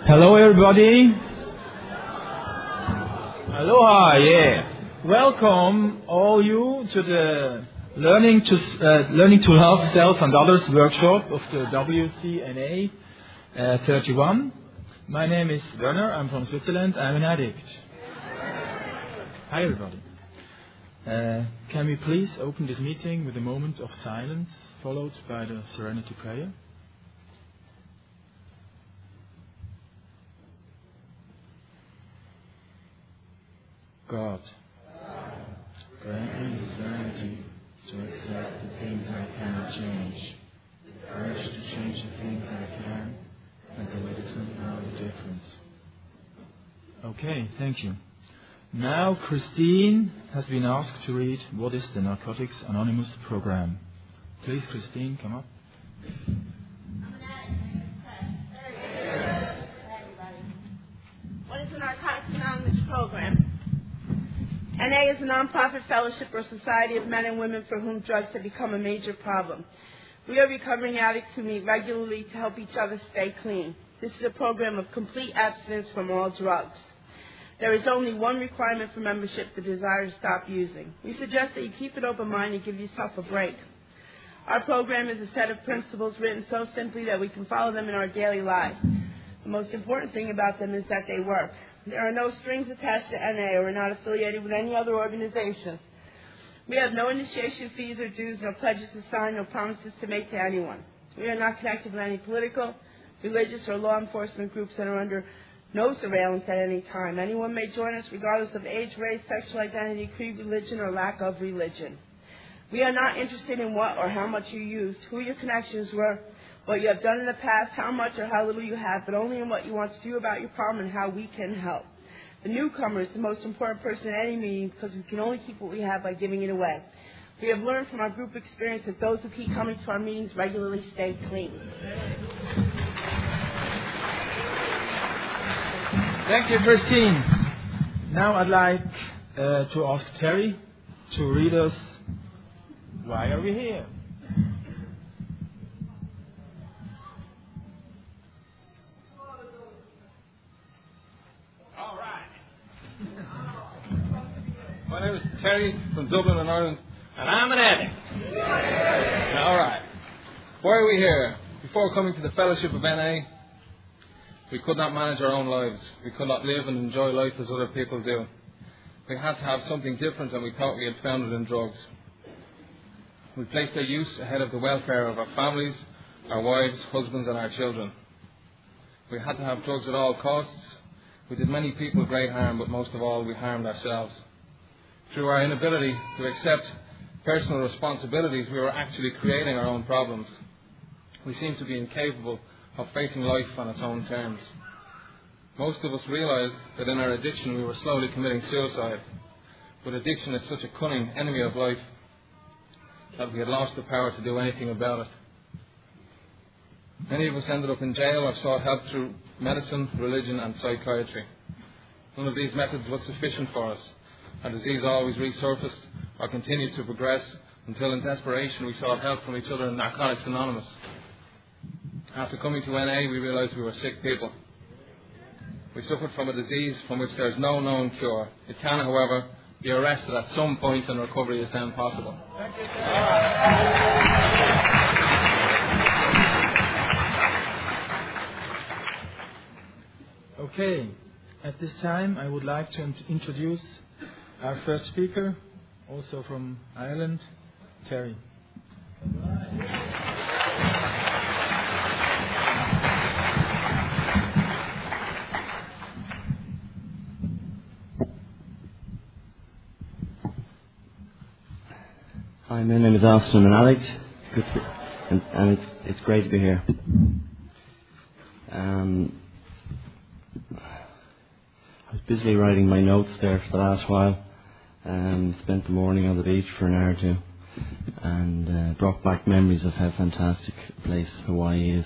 Hello everybody. Aloha, yeah. Welcome all you to the Learning to Love Self and Others workshop of the WCNA 31. My name is Werner, I'm from Switzerland, I'm an addict. Hi everybody. Can we please open this meeting with a moment of silence followed by the Serenity Prayer? God, grant me the serenity to accept the things I cannot change, the courage to change the things I can, and to listen to know the difference. Okay, thank you. Now Christine has been asked to read what is the Narcotics Anonymous program. Please, Christine, come up. What is the Narcotics Anonymous program? NA is a non-profit fellowship or society of men and women for whom drugs have become a major problem. We are recovering addicts who meet regularly to help each other stay clean. This is a program of complete abstinence from all drugs. There is only one requirement for membership, the desire to stop using. We suggest that you keep an open mind and give yourself a break. Our program is a set of principles written so simply that we can follow them in our daily lives. The most important thing about them is that they work. There are no strings attached to NA, or we're not affiliated with any other organization. We have no initiation fees or dues, no pledges to sign, no promises to make to anyone. We are not connected with any political, religious, or law enforcement groups that are under no surveillance at any time. Anyone may join us regardless of age, race, sexual identity, creed, religion, or lack of religion. We are not interested in what or how much you used, who your connections were, what you have done in the past, how much or how little you have, but only in what you want to do about your problem and how we can help. The newcomer is the most important person at any meeting because we can only keep what we have by giving it away. We have learned from our group experience that those who keep coming to our meetings regularly stay clean. Thank you, Christine. Now I'd like to ask Terry to read us Why Are We Here? All right. My name is Terry from Dublin in Ireland, and I'm an addict. All right. Why are we here? Before coming to the Fellowship of NA, we could not manage our own lives. We could not live and enjoy life as other people do. We had to have something different than we thought we had found it in drugs. We placed their use ahead of the welfare of our families, our wives, husbands, and our children. We had to have drugs at all costs. We did many people great harm, but most of all, we harmed ourselves. Through our inability to accept personal responsibilities, we were actually creating our own problems. We seemed to be incapable of facing life on its own terms. Most of us realized that in our addiction we were slowly committing suicide. But addiction is such a cunning enemy of life that we had lost the power to do anything about it. Many of us ended up in jail or sought help through medicine, religion and psychiatry. None of these methods was sufficient for us. Our disease always resurfaced or continued to progress until in desperation we sought help from each other in Narcotics Anonymous. After coming to NA, we realized we were sick people. We suffered from a disease from which there is no known cure. It can, however, be arrested at some point and recovery is then possible. Okay, at this time I would like to introduce our first speaker, also from Ireland, Terry. Hi, my name is Austin. I'm an addict. Good to be, and it's great to be here. I was busily writing my notes there for the last while. Spent the morning on the beach for an hour or two, and brought back memories of how fantastic a place Hawaii is.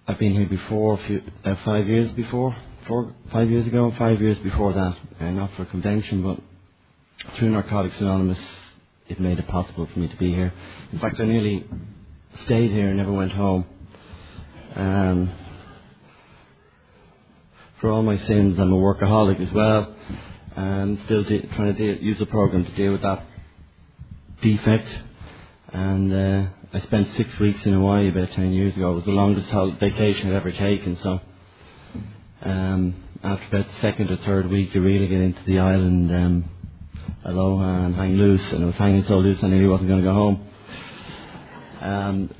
I've been here before, 5 years before, 5 years ago, 5 years before that, not for a convention, but through Narcotics Anonymous, it made it possible for me to be here. In fact, I nearly stayed here and never went home. For all my sins, I'm a workaholic as well, and still trying to use the program to deal with that defect. And I spent 6 weeks in Hawaii about 10 years ago. It was the longest vacation I'd ever taken. So after about the second or third week, you really get into the island aloha and hang loose. And I was hanging so loose I nearly wasn't going to go home.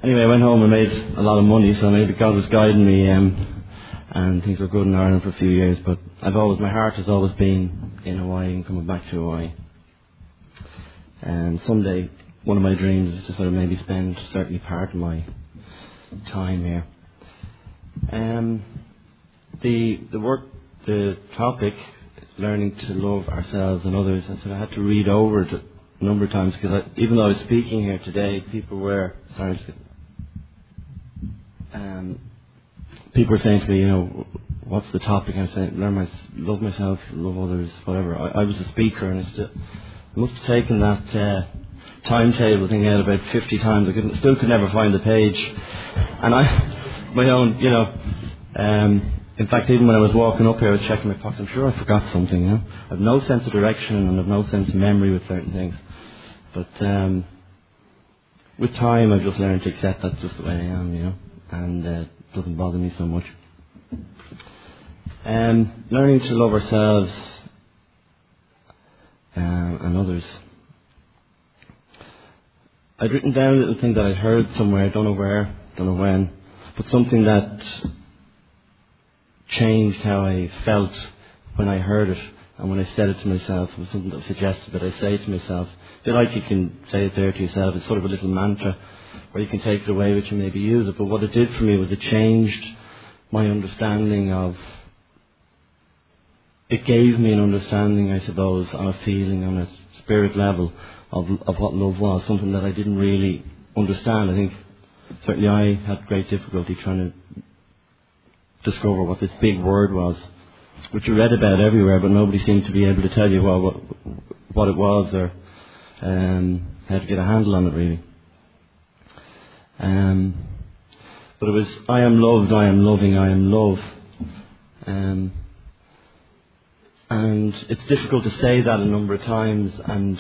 Anyway, I went home and made a lot of money, so maybe God was guiding me, and things were good in Ireland for a few years. But my heart has always been in Hawaii and coming back to Hawaii. And someday, one of my dreams is to sort of maybe spend certainly part of my time here. The topic is learning to love ourselves and others. And so I had to read over it a number of times, because even though I was speaking here today, people were saying to me, what's the topic? And I said, love myself, love others, whatever. I was a speaker, and I must have taken that timetable thing out about 50 times. I still could never find the page. And in fact, even when I was walking up here, I was checking my pockets. I'm sure I forgot something, I have no sense of direction, and I have no sense of memory with certain things. But with time, I've just learned to accept that's just the way I am, and it doesn't bother me so much. Learning to love ourselves and others. I'd written down a little thing that I'd heard somewhere, don't know where, don't know when, but something that changed how I felt when I heard it and when I said it to myself. It was something that was suggested that I say to myself. A bit like you can say it there to yourself. It's sort of a little mantra where you can take it away with you, maybe use it. But what it did for me was it changed my understanding of... It gave me an understanding, I suppose, on a feeling, on a spirit level of what love was, something that I didn't really understand. I think certainly I had great difficulty trying to discover what this big word was, which you read about everywhere, but nobody seemed to be able to tell you what it was or how to get a handle on it, really. But it was, I am loved, I am loving, I am love. And it's difficult to say that a number of times and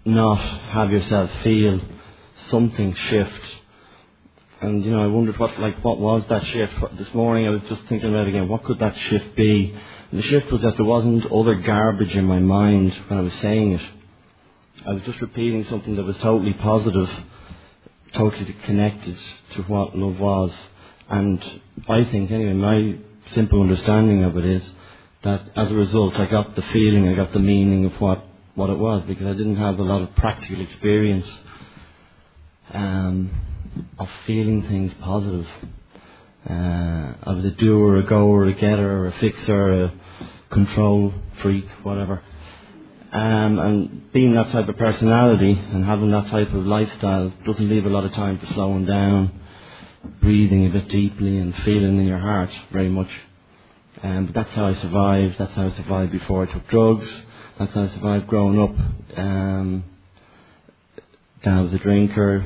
not have yourself feel something shift. And I wondered what was that shift? This morning I was just thinking about it again, what could that shift be? And the shift was that there wasn't other garbage in my mind when I was saying it. I was just repeating something that was totally positive, totally connected to what love was. And I think, anyway, my simple understanding of it is that as a result I got the feeling, I got the meaning of what it was, because I didn't have a lot of practical experience of feeling things positive. I was a doer, a goer, a getter, a fixer, a control freak, whatever. And being that type of personality and having that type of lifestyle doesn't leave a lot of time for slowing down, breathing a bit deeply and feeling in your heart very much. But that's how I survived. That's how I survived before I took drugs. That's how I survived growing up. Dad was a drinker.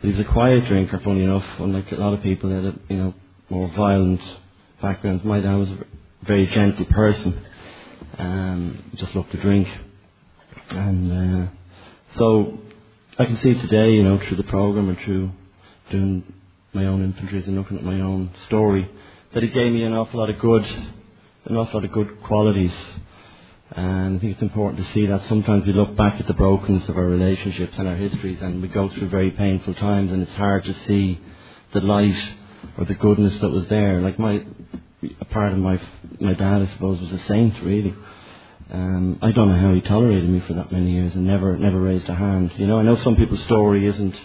But he was a quiet drinker, funny enough, unlike a lot of people that had, more violent backgrounds. My dad was a very gentle person. Just loved to drink. And so I can see today, through the program and through doing my own inventories and looking at my own story, that it gave me an awful lot of good qualities. And I think it's important to see that sometimes we look back at the brokenness of our relationships and our histories, and we go through very painful times, and it's hard to see the light or the goodness that was there. Like a part of my dad, I suppose, was a saint, really. I don't know how he tolerated me for that many years and never raised a hand. I know some people's story isn't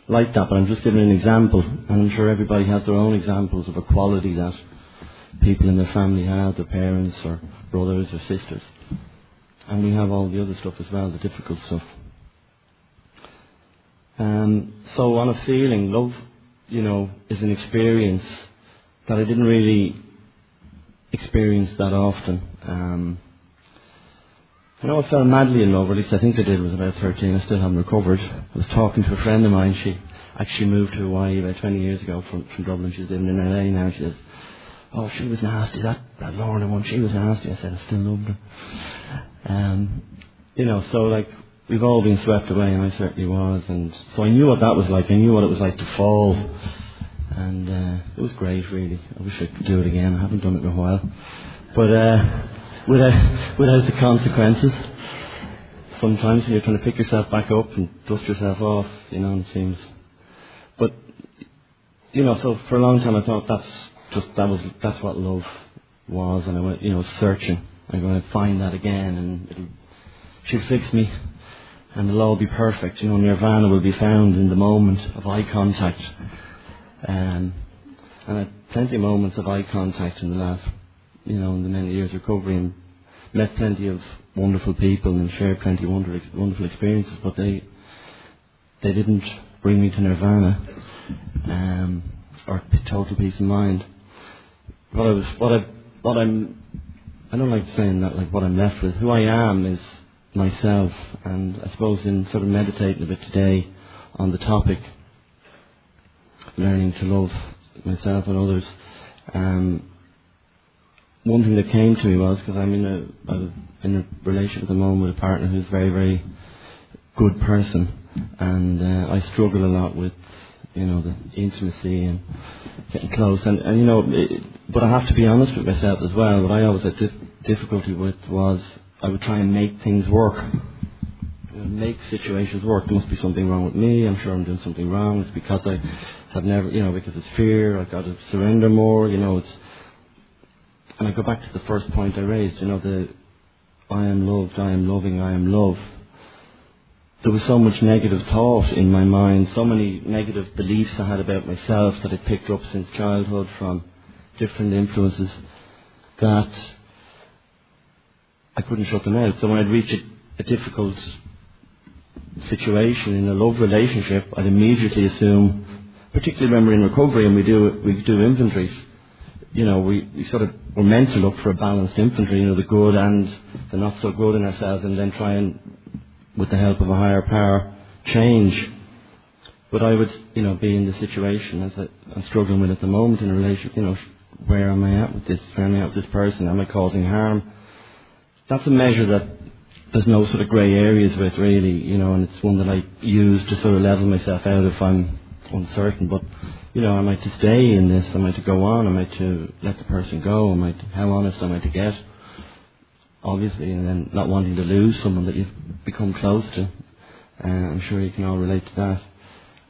like that, but I'm just giving an example, and I'm sure everybody has their own examples of a quality that people in their family have, their parents or brothers or sisters. And we have all the other stuff as well, the difficult stuff. So on a feeling, love, is an experience that I didn't really experience that often. I fell madly in love, or at least I think I did, was about 13. I still haven't recovered. I was talking to a friend of mine. actually moved to Hawaii about 20 years ago from Dublin. She's living in LA now. She says, "Oh, she was nasty. That Lorna one, she was nasty." I said, "I still loved her." So like we've all been swept away, and I certainly was. And so I knew what that was like. I knew what it was like to fall, and it was great, really. I wish I could do it again. I haven't done it in a while, but without the consequences. Sometimes when you're trying to pick yourself back up and dust yourself off, and it seems. But so for a long time I thought that's what love was, and I went, searching. I'm going to find that again, and she'll fix me, and it'll all be perfect. Nirvana will be found in the moment of eye contact. And I had plenty of moments of eye contact in the last, in the many years of recovery, and met plenty of wonderful people and shared plenty of wonderful experiences, but they didn't bring me to nirvana or total peace of mind. I don't like saying that, like what I'm left with. Who I am is myself, and I suppose in sort of meditating a bit today on the topic, learning to love myself and others, one thing that came to me was, because I'm in a relationship at the moment with a partner who's a very, very good person, and I struggle a lot with, the intimacy and getting close, but I have to be honest with myself as well. What I always had difficulty with was I would try and make things work, make situations work. There must be something wrong with me. I'm sure I'm doing something wrong. It's because I have never, because it's fear. I've got to surrender more. And I go back to the first point I raised, the I am loved, I am loving, I am love. There was so much negative thought in my mind, so many negative beliefs I had about myself that I picked up since childhood from different influences, that I couldn't shut them out. So when I'd reach a difficult situation in a love relationship, I'd immediately assume, particularly when we're in recovery and we do inventories, we're meant to look for a balanced inventory, the good and the not so good in ourselves, and then try and, with the help of a higher power, change. But I would, be in the situation as I'm struggling with at the moment in a relationship, where am I at with this? Where am I at with this person? Am I causing harm? That's a measure that there's no sort of grey areas with, really, and it's one that I use to sort of level myself out if I'm uncertain. But am I to stay in this? Am I to go on? Am I to let the person go? How honest am I to get? Obviously, and then not wanting to lose someone that you've become close to. I'm sure you can all relate to that.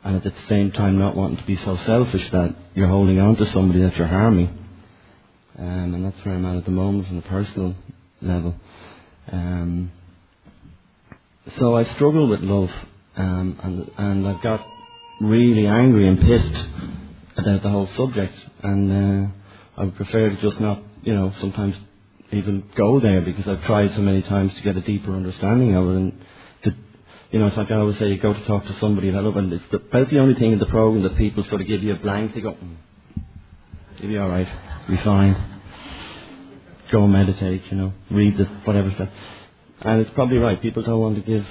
And at the same time, not wanting to be so selfish that you're holding on to somebody that you're harming. And that's where I'm at the moment on a personal level. So I struggle with love, and I've got really angry and pissed about the whole subject, and I would prefer to just not, sometimes even go there, because I've tried so many times to get a deeper understanding of it, and it's like I always say, you go to talk to somebody and I love it, and it's about the only thing in the program that people sort of give you a blank. They go, you'll be alright, you'll be fine, go and meditate, read this, whatever stuff. And it's probably right, people don't want to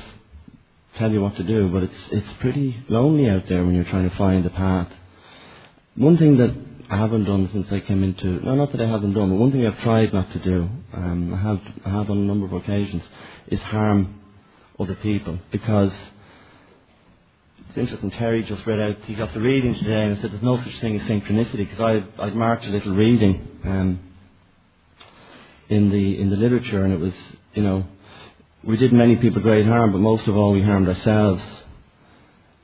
tell you what to do, but it's pretty lonely out there when you're trying to find a path. One thing that I haven't done since I came not that I haven't done, but one thing I've tried not to do, I have on a number of occasions, is harm other people, because it's interesting, Terry just read out, he got the reading today and said there's no such thing as synchronicity, because I'd marked a little reading in the literature, and it was, we did many people great harm, but most of all we harmed ourselves.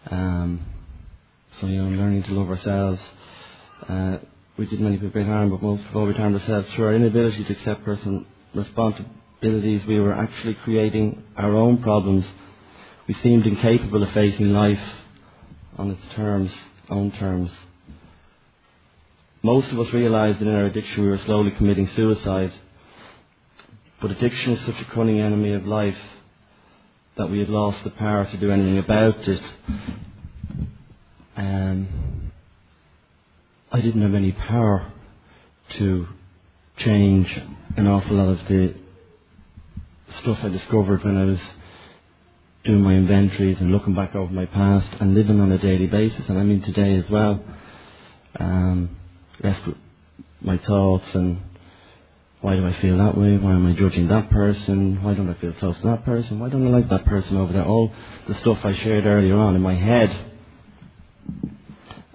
So, learning to love ourselves. We did many people great harm, but most of all we harmed ourselves. Through our inability to accept personal responsibilities, we were actually creating our own problems. We seemed incapable of facing life on its own terms. Most of us realised that in our addiction we were slowly committing suicide. But addiction is such a cunning enemy of life that we had lost the power to do anything about it. I didn't have any power to change an awful lot of the stuff I discovered when I was doing my inventories and looking back over my past and living on a daily basis, and I mean today as well. Left with my thoughts and why do I feel that way? Why am I judging that person? Why don't I feel close to that person? Why don't I like that person over there? All the stuff I shared earlier on in my head.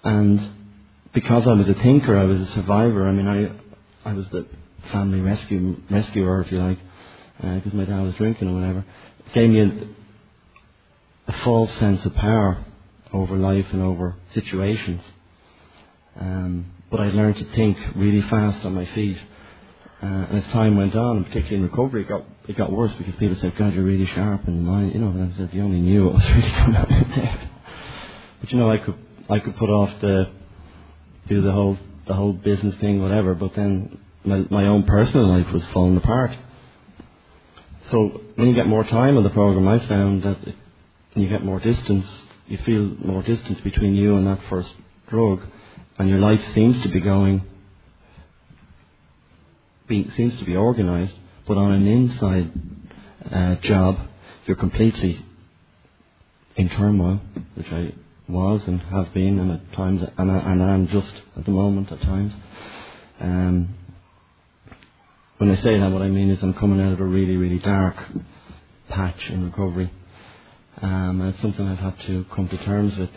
And because I was a thinker, I was a survivor. I mean, I was the family rescuer, if you like, because my dad was drinking or whatever. It gave me a false sense of power over life and over situations. But I learned to think really fast on my feet. And as time went on, and particularly in recovery, it got worse because people said, "God, you're really sharp in mind." You know, and I said, "You only knew what was really going on in there." But you know, I could put off do the whole business thing, whatever. But then my own personal life was falling apart. So when you get more time on the program, I found that you get more distance. You feel more distance between you and that first drug, and your life seems to be seems to be organised, but on an inside job, you're completely in turmoil, which I was and have been, and at times, and I'm just at the moment at times. When I say that, what I mean is I'm coming out of a really, really dark patch in recovery, and it's something I've had to come to terms with.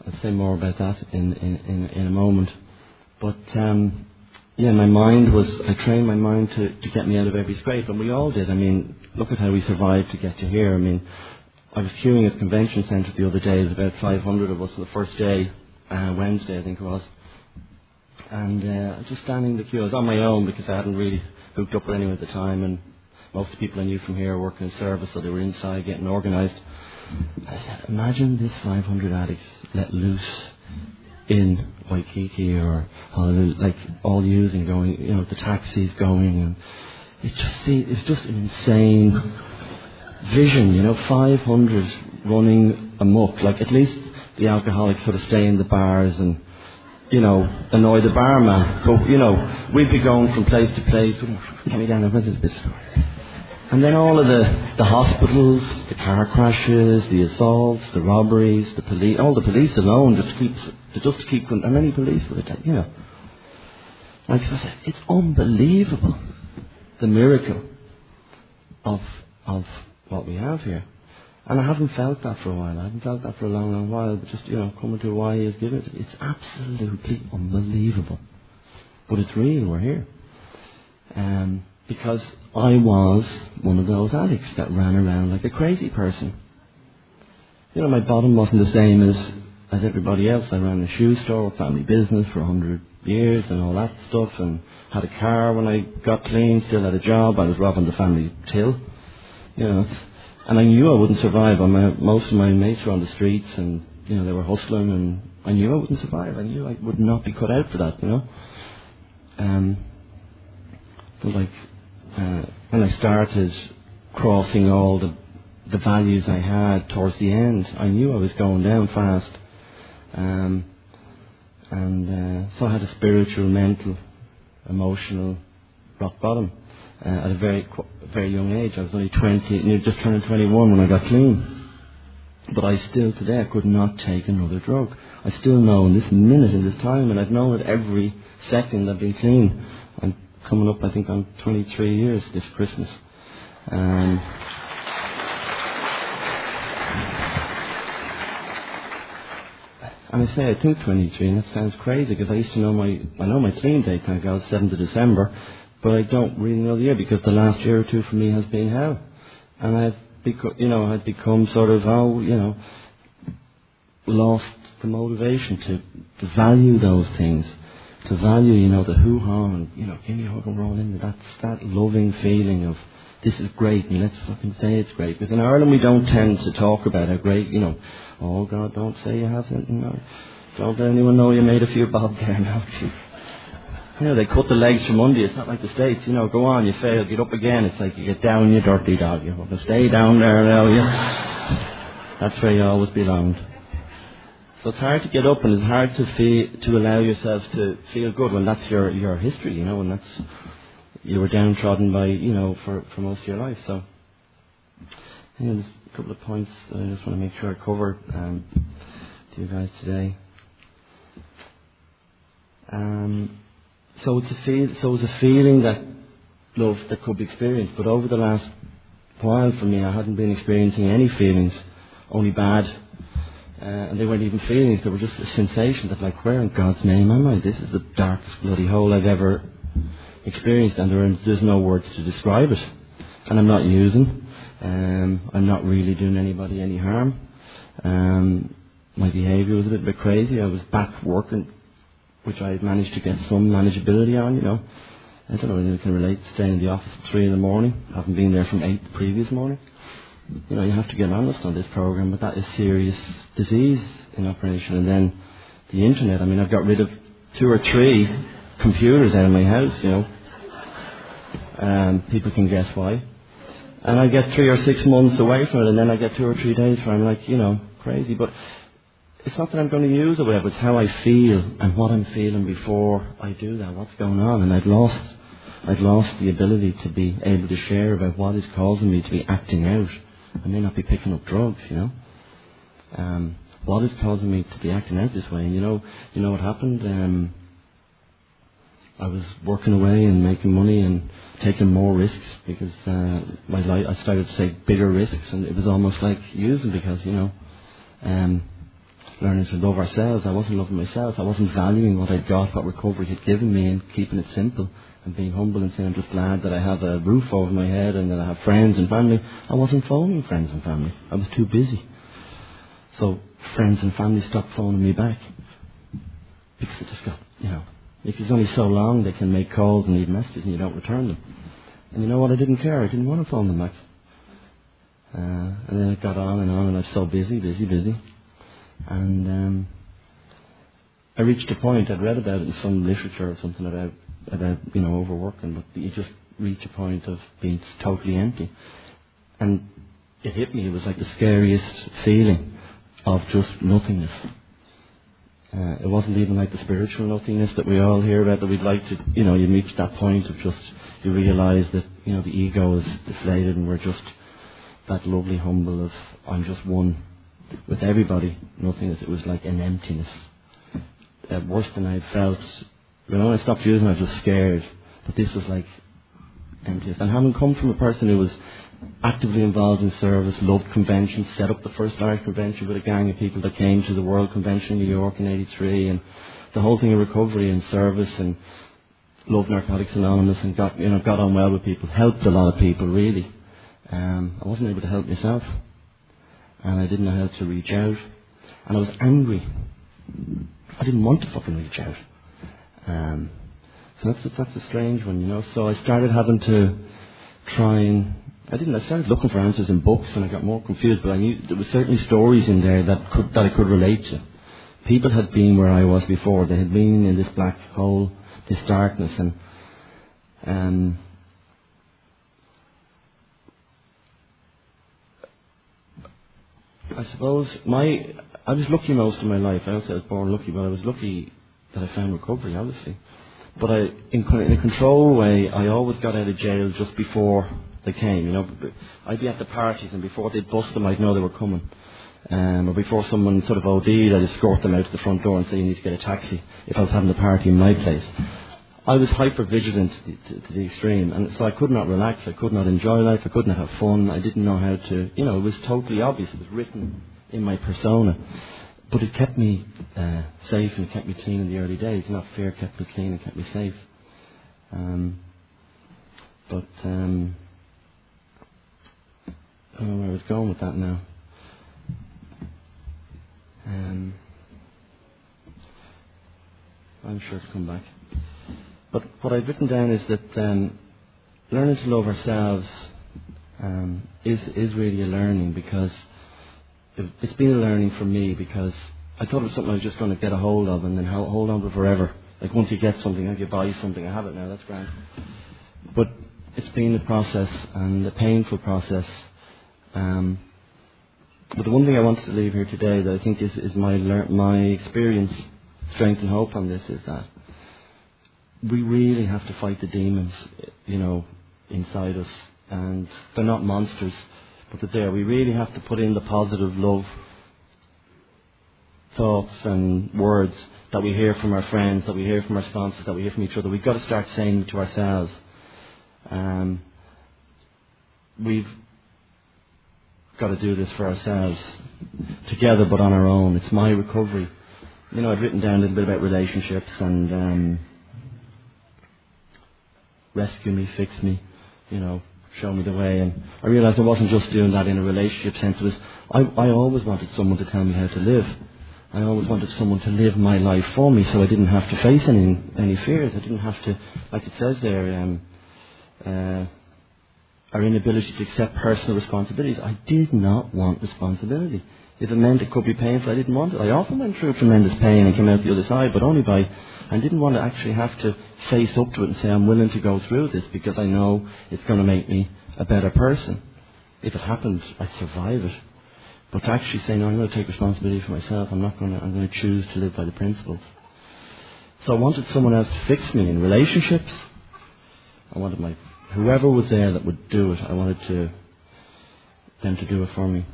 I'll say more about that in a moment. But yeah, I trained my mind to get me out of every scrape, and we all did. I mean, look at how we survived to get to here. I mean, I was queuing at the convention centre the other day. There was about 500 of us the first day, Wednesday I think it was. And I was just standing in the queue. I was on my own because I hadn't really hooked up with anyone at the time, and most of the people I knew from here were working in service, so they were inside getting organised. I said, imagine this 500 addicts let loose in Waikiki or Honolulu, like all using, going, you know, the taxis going, and it's just an insane vision, you know, 500 running amok. Like, at least the alcoholics sort of stay in the bars and, you know, annoy the barman. But, you know, we'd be going from place to place. Get me down there, where's this bit? And then all of the hospitals, the car crashes, the assaults, the robberies, the police, all the police alone, just to keep how many police would it take, you know? Like I said, it's unbelievable, the miracle of what we have here. And I haven't felt that for a while. I haven't felt that for a long, long while, but just, you know, coming to why He has given it. It's absolutely unbelievable. But it's real, we're here. Because I was one of those addicts that ran around like a crazy person. You know, my bottom wasn't the same as everybody else. I ran a shoe store, family business for 100 years and all that stuff, and had a car when I got clean, still had a job. I was robbing the family till, you know, and I knew I wouldn't survive. Most of my mates were on the streets, and, you know, they were hustling, and I knew I wouldn't survive. I knew I would not be cut out for that, you know. But like, when I started crossing all the values I had towards the end, I knew I was going down fast. So I had a spiritual, mental, emotional rock bottom at a very young age. I was only 20, just turning 21 when I got clean. But I still today, I could not take another drug. I still know in this minute, in this time, and I've known it every second I've been clean. I'm coming up, I think, on 23 years this Christmas. And I say I think 23, and that sounds crazy because I used to know I know my clean date, thank God, 7th of December, but I don't really know the year because the last year or two for me has been hell. And I've become sort of, lost the motivation to value those things, to value, the hoo-ha and, give me a hug and roll in. That's that loving feeling of, this is great, and let's fucking say it's great. Because in Ireland we don't tend to talk about how great, oh God, don't say you haven't, don't let anyone know you made a few bob there now. They cut the legs from under you. It's not like the States, go on, you fail, get up again. It's like you get down, you dirty dog. You have to stay down there now, That's where you always belonged. So it's hard to get up, and it's hard to allow yourself to feel good when that's your history, and that's, you were downtrodden by, for most of your life. So, there's a couple of points that I just want to make sure I cover to you guys today. So it's a feeling that love that could be experienced, but over the last while for me, I hadn't been experiencing any feelings, only bad, and they weren't even feelings. They were just a sensation that, like, where in God's name am I? This is the darkest bloody hole I've ever experienced, and there's no words to describe it. And I'm not using. I'm not really doing anybody any harm. My behaviour was a little bit crazy. I was back working, which I had managed to get some manageability on, I don't know whether you can relate to staying in the office at 3 a.m, having been there from 8 the previous morning. You have to get honest on this program, but that is serious disease in operation. And then the internet, I've got rid of 2 or 3 computers out of my house, people can guess why. And I get 3 or 6 months away from it, and then I get 2 or 3 days where I'm like, crazy. But it's not that I'm going to use it, whatever. It's how I feel and what I'm feeling before I do that. What's going on? And I'd lost the ability to be able to share about what is causing me to be acting out. I may not be picking up drugs, what is causing me to be acting out this way? And you know what happened? I was working away and making money and taking more risks because I started to take bigger risks, and it was almost like using because learning to love ourselves. I wasn't loving myself. I wasn't valuing what I'd got, what recovery had given me, and keeping it simple and being humble and saying I'm just glad that I have a roof over my head and that I have friends and family. I wasn't phoning friends and family. I was too busy. So friends and family stopped phoning me back because it just got, if it's only so long they can make calls and leave messages and you don't return them. And you know what? I didn't care. I didn't want to phone them back. And then it got on, and I was so busy. And I reached a point, I'd read about it in some literature or something about overworking, but you just reach a point of being totally empty. And it hit me, it was like the scariest feeling of just nothingness. It wasn't even like the spiritual nothingness that we all hear about, that we'd like to, you reach that point of just, you realise that, the ego is deflated and we're just that lovely humble of, I'm just one with everybody, nothingness. It was like an emptiness. Worse than I'd felt. When I stopped using it, I was just scared. But this was like emptiness. And having come from a person who was actively involved in service, loved conventions, set up the first Irish convention with a gang of people that came to the World Convention in New York in '83, and the whole thing of recovery and service, and loved Narcotics Anonymous, and got on well with people, helped a lot of people really. I wasn't able to help myself. And I didn't know how to reach out. And I was angry. I didn't want to fucking reach out. So that's a strange one, So I started having to try and... I started looking for answers in books, and I got more confused, but I knew there were certainly stories in there that I could relate to. People had been where I was before. They had been in this black hole, this darkness, and... I suppose I was lucky most of my life. I also was born lucky, but I was lucky that I found recovery, obviously. But in a control way, I always got out of jail just before they came. I'd be at the parties, and before they'd bust them, I'd know they were coming. Or before someone sort of OD'd, I'd escort them out to the front door and say, you need to get a taxi, if I was having the party in my place. I was hyper-vigilant to the extreme, and so I could not relax, I could not enjoy life, I could not have fun, I didn't know how to, it was totally obvious, it was written in my persona. But it kept me safe, and it kept me clean in the early days. Fear kept me clean and kept me safe. I don't know where I was going with that now. I'm sure to come back. But what I've written down is that learning to love ourselves is really a learning, because it's been a learning for me, because I thought it was something I was just going to get a hold of and then hold on to forever. Like once you get something, like you buy something, I have it now, that's grand. But it's been a process, and a painful process. But the one thing I wanted to leave here today that I think is my experience, strength and hope on this, is that we really have to fight the demons, inside us. And they're not monsters, but they're there. We really have to put in the positive love thoughts and words that we hear from our friends, that we hear from our sponsors, that we hear from each other. We've got to start saying it to ourselves. We've got to do this for ourselves, together but on our own. It's my recovery. I've written down a little bit about relationships and rescue me, fix me, show me the way. And I realised I wasn't just doing that in a relationship sense. It was I always wanted someone to tell me how to live. I always wanted someone to live my life for me, so I didn't have to face any fears. I didn't have to, like it says there, our inability to accept personal responsibilities. I did not want responsibility. If it meant it could be painful, I didn't want it. I often went through tremendous pain and came out the other side, but only by, I didn't want to actually have to face up to it and say, I'm willing to go through this because I know it's going to make me a better person. If it happened, I'd survive it. But to actually say, no, I'm going to take responsibility for myself. I'm going to choose to live by the principles. So I wanted someone else to fix me in relationships. I wanted whoever was there that would do it, I wanted them to do it for me.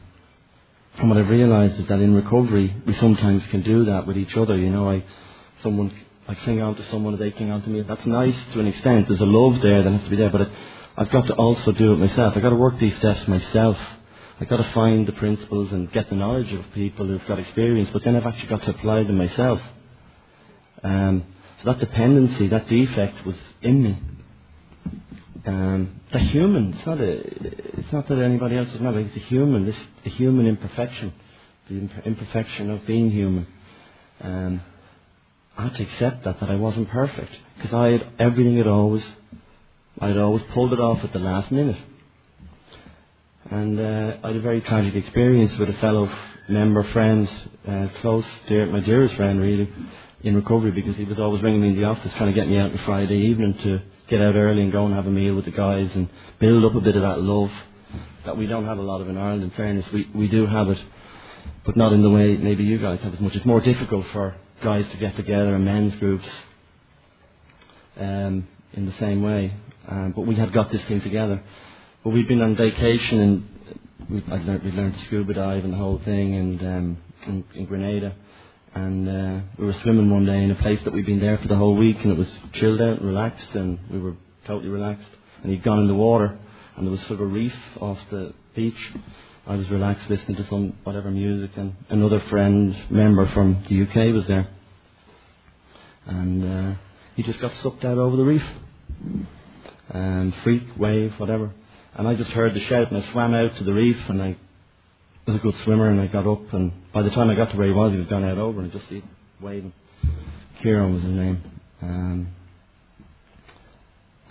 And what I've realised is that in recovery, we sometimes can do that with each other. I cling on to someone, they cling on to me. That's nice to an extent. There's a love there that has to be there, but I've got to also do it myself. I've got to work these steps myself. I've got to find the principles and get the knowledge of people who've got experience, but then I've actually got to apply them myself. So that dependency, that defect was in me. The human, it's not that anybody else is not, it's the human imperfection, the imperfection of being human. I had to accept that I wasn't perfect, because I had everything I'd always pulled it off at the last minute. And I had a very tragic experience with a fellow member, friend, my dearest friend really, in recovery, because he was always ringing me in the office trying to get me out on Friday evening to get out early and go and have a meal with the guys and build up a bit of that love that we don't have a lot of in Ireland. In fairness, we do have it, but not in the way maybe you guys have as much. It's more difficult for guys to get together in men's groups in the same way, but we had got this thing together. But we'd been on vacation and we learned to scuba dive and the whole thing, and in Grenada. And we were swimming one day in a place that we'd been there for the whole week, and it was chilled out and relaxed, and we were totally relaxed. And he'd gone in the water, and there was sort of a reef off the beach. I was relaxed listening to some whatever music, and another member from the UK was there. And he just got sucked out over the reef. Freak, wave, whatever. And I just heard the shout, and I swam out to the reef, and I was a good swimmer, and I got up, and by the time I got to where he was gone out over, and I just see waving. Kieran was his name.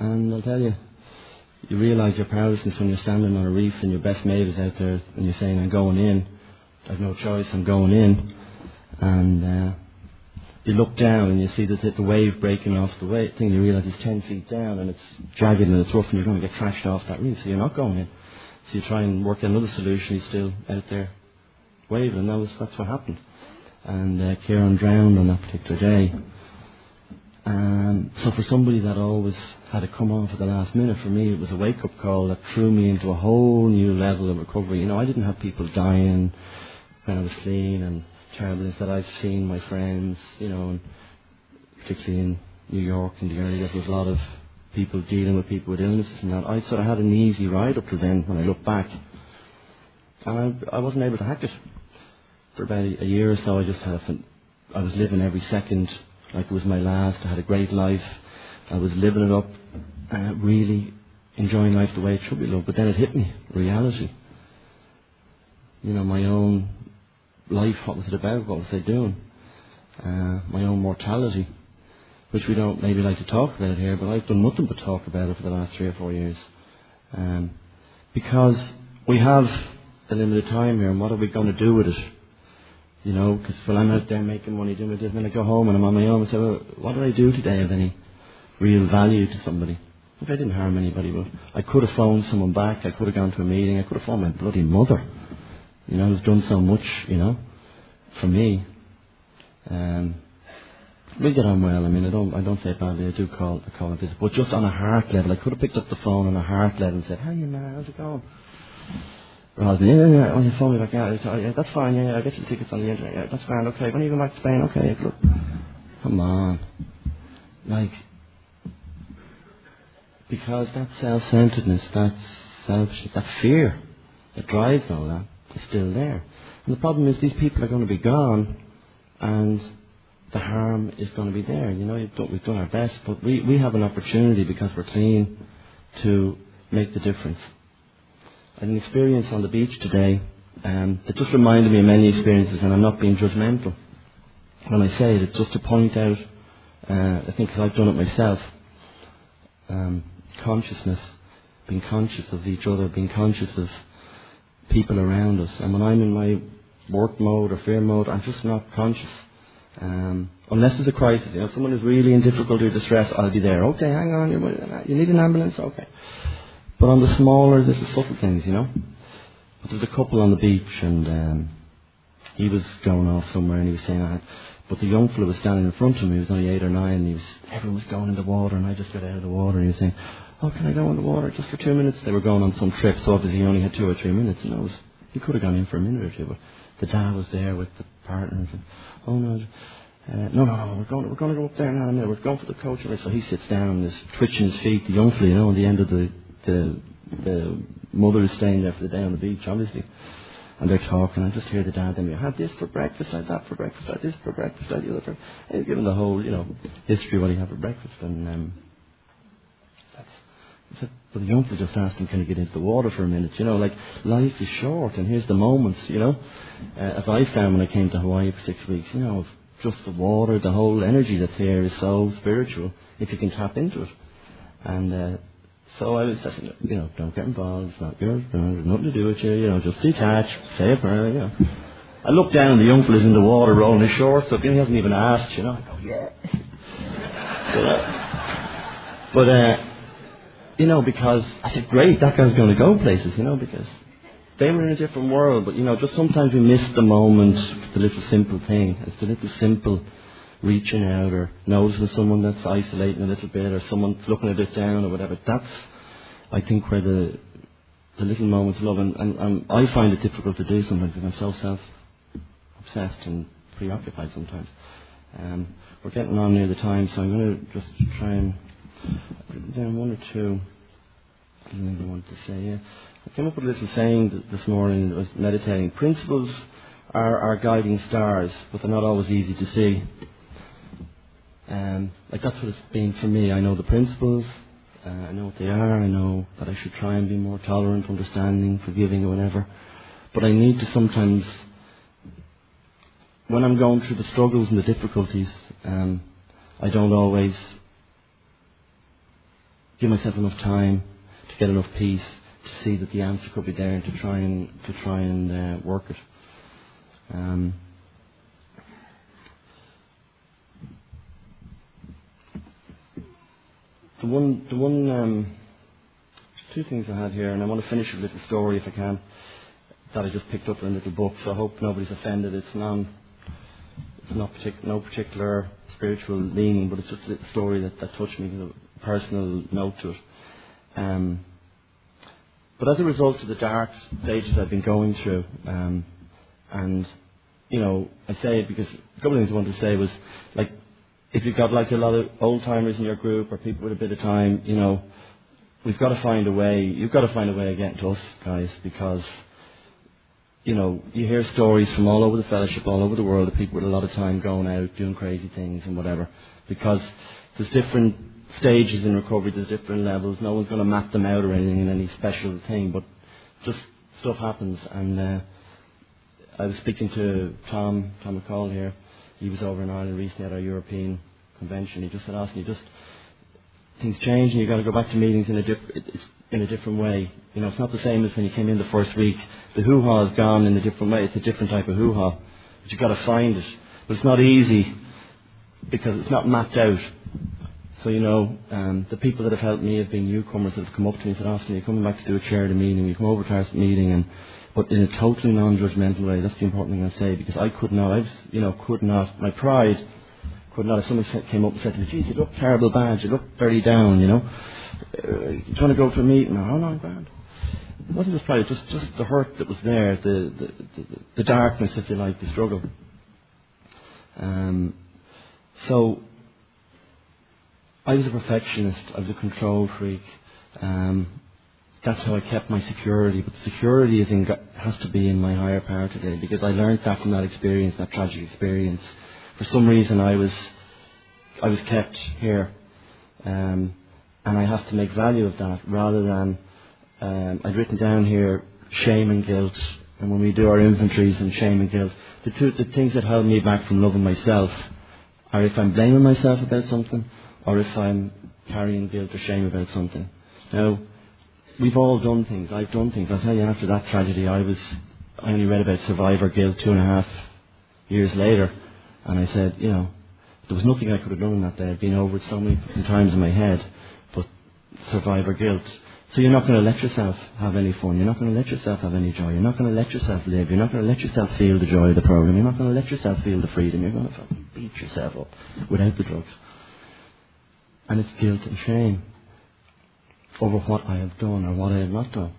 And I'll tell you, you realise your powerlessness when you're standing on a reef and your best mate is out there, and you're saying, I'm going in. I've no choice, I'm going in. And you look down and you see the wave breaking off the wave thing, you realise it's 10 feet down and it's jagged and it's rough and you're going to get trashed off that reef, so you're not going in. So you try and work out another solution, he's still out there waving, and that's what happened. And Kieran drowned on that particular day. So for somebody that always had to come on for the last minute, for me it was a wake-up call that threw me into a whole new level of recovery. I didn't have people dying when I was clean and terribleness that I've seen my friends, and particularly in New York and the area, there was a lot of people dealing with people with illnesses and that. I sort of had an easy ride up to then when I look back. And I wasn't able to hack it. For about a year or so I was living every second like it was my last. I had a great life. I was living it up, really enjoying life the way it should be lived. But then it hit me, reality. My own life, what was it about? What was I doing? My own mortality, which we don't maybe like to talk about here, but I've done nothing but talk about it for the last 3 or 4 years. Because we have a limited time here, and what are we going to do with it? Because I'm out there making money doing this, and then I go home and I'm on my own and say, well, what did I do today of any real value to somebody? If I didn't harm anybody, but I could have phoned someone back, I could have gone to a meeting, I could have phoned my bloody mother. Who's done so much, for me. we get on well. I mean, I don't say it badly. I do call it this, but just on a heart level, I could have picked up the phone on a heart level and said, "How are you, man? How's it going?" Rather than, yeah, oh, you phone me back, yeah, that's fine, yeah, I'll get you the tickets on the internet, yeah, that's fine, okay, when are you going back to Spain? Okay, look, come on. Like, because that self-centeredness, that selfishness, that fear that drives all that is still there. And the problem is these people are going to be gone, and the harm is going to be there. You know, we've done our best, but we have an opportunity because we're clean to make the difference. I had an experience on the beach today that just reminded me of many experiences, and I'm not being judgmental when I say it. It's just to point out, I think 'cause I've done it myself, consciousness, being conscious of each other, being conscious of people around us. And when I'm in my work mode or fear mode, I'm just not conscious. Unless there's a crisis, you know, someone is really in difficulty or distress, I'll be there. Okay, hang on, you need an ambulance? Okay. But on the smaller, there's the subtle things, you know. But there's a couple on the beach, and he was going off somewhere, and he was saying that. But the young fellow was standing in front of him. He was only 8 or 9, and everyone was going in the water, and I just got out of the water, and he was saying, "Oh, can I go in the water just for 2 minutes?" They were going on some trip, so obviously he only had 2 or 3 minutes, and he could have gone in for a minute or two, but the dad was there with the partner, and said, "Oh no, no, we're going to go up there now. We're going for the coach." So he sits down, and is twitching his feet, the young fellow, you know, on the end of the mother is staying there for the day on the beach, obviously. And they're talking. I just hear the dad then, "I had this for breakfast, I had that for breakfast, I had this for breakfast, I had the other for..." And he's given the whole, you know, history of what he had for breakfast. And but the young fellow just asked him, "Can you get into the water for a minute?" You know, like, life is short, and here's the moments, you know. As I found when I came to Hawaii for 6 weeks, you know, just the water, the whole energy that's here is so spiritual if you can tap into it. And so I was saying, you know, don't get involved, it's not yours, there's nothing to do with you, you know, just detach, say a prayer, you know. I look down and the young fella's in the water rolling his shorts up, he hasn't even asked, you know. I go, yeah. But you know, because I said, great, that guy's going to go places, you know, because they were in a different world. But, you know, just sometimes we miss the moment, the little simple thing. It's the little simple reaching out or noticing someone that's isolating a little bit or someone's looking a bit down or whatever. That's, I think, where the little moments of love. And I find it difficult to do sometimes because I'm so self-obsessed and preoccupied sometimes. We're getting on near the time, so I'm going to just try and put down one or two things I wanted to say. Yeah. I came up with a little saying this morning. I was meditating. Principles are our guiding stars, but they're not always easy to see. Like that's what it's been for me. I know the principles. I know what they are. I know that I should try and be more tolerant, understanding, forgiving, or whatever. But I need to sometimes, when I'm going through the struggles and the difficulties, I don't always give myself enough time to get enough peace to see that the answer could be there and to try and work it. The one two things I had here, and I want to finish with a little story if I can, that I just picked up in a little book. So I hope nobody's offended. It's no particular spiritual leaning, but it's just a little story that touched me, a personal note to it. But as a result of the dark stages I've been going through, and you know, I say it because a couple of things I wanted to say was, like, if you've got like a lot of old timers in your group or people with a bit of time, you know, we've got to find a way. You've got to find a way of getting to us, guys, because you know, you hear stories from all over the fellowship, all over the world, of people with a lot of time going out, doing crazy things and whatever. Because there's different stages in recovery, there's different levels. No one's going to map them out or anything in any special thing, but just stuff happens. And I was speaking to Tom McCall here. He was over in Ireland recently at our European convention. He just said, Austin, things change and you've got to go back to meetings in a different way. You know, it's not the same as when you came in the first week. The hoo-ha is gone in a different way. It's a different type of hoo-ha. But you've got to find it. But it's not easy because it's not mapped out. So, you know, the people that have helped me have been newcomers that have come up to me and said, Austin, you're coming back to do a charity meeting. You come over to our meeting, but in a totally non-judgmental way. That's the important thing I say, because I could not. My pride Could not. If someone came up and said to me, geez, you look terrible bad, you look very down, you know. You trying to go to a meeting? No, I'm grand. It wasn't just pride, just the hurt that was there, the darkness, if you like, the struggle. So I was a perfectionist, I was a control freak. That's how I kept my security. But security has to be in my higher power today, because I learned that from that experience, that tragic experience. For some reason I was kept here, and I have to make value of that rather than I've written down here shame and guilt. And when we do our inventories and shame and guilt, the things that held me back from loving myself are if I'm blaming myself about something, or if I'm carrying guilt or shame about something. Now, we've all done things. I've done things. I'll tell you, after that tragedy, I only read about survivor guilt 2.5 years later, and I said, you know, there was nothing I could have done in that day. I've been over it so many times in my head, but survivor guilt. So you're not going to let yourself have any fun. You're not going to let yourself have any joy. You're not going to let yourself live. You're not going to let yourself feel the joy of the program. You're not going to let yourself feel the freedom. You're going to fucking beat yourself up without the drugs. And it's guilt and shame over what I have done or what I have not done.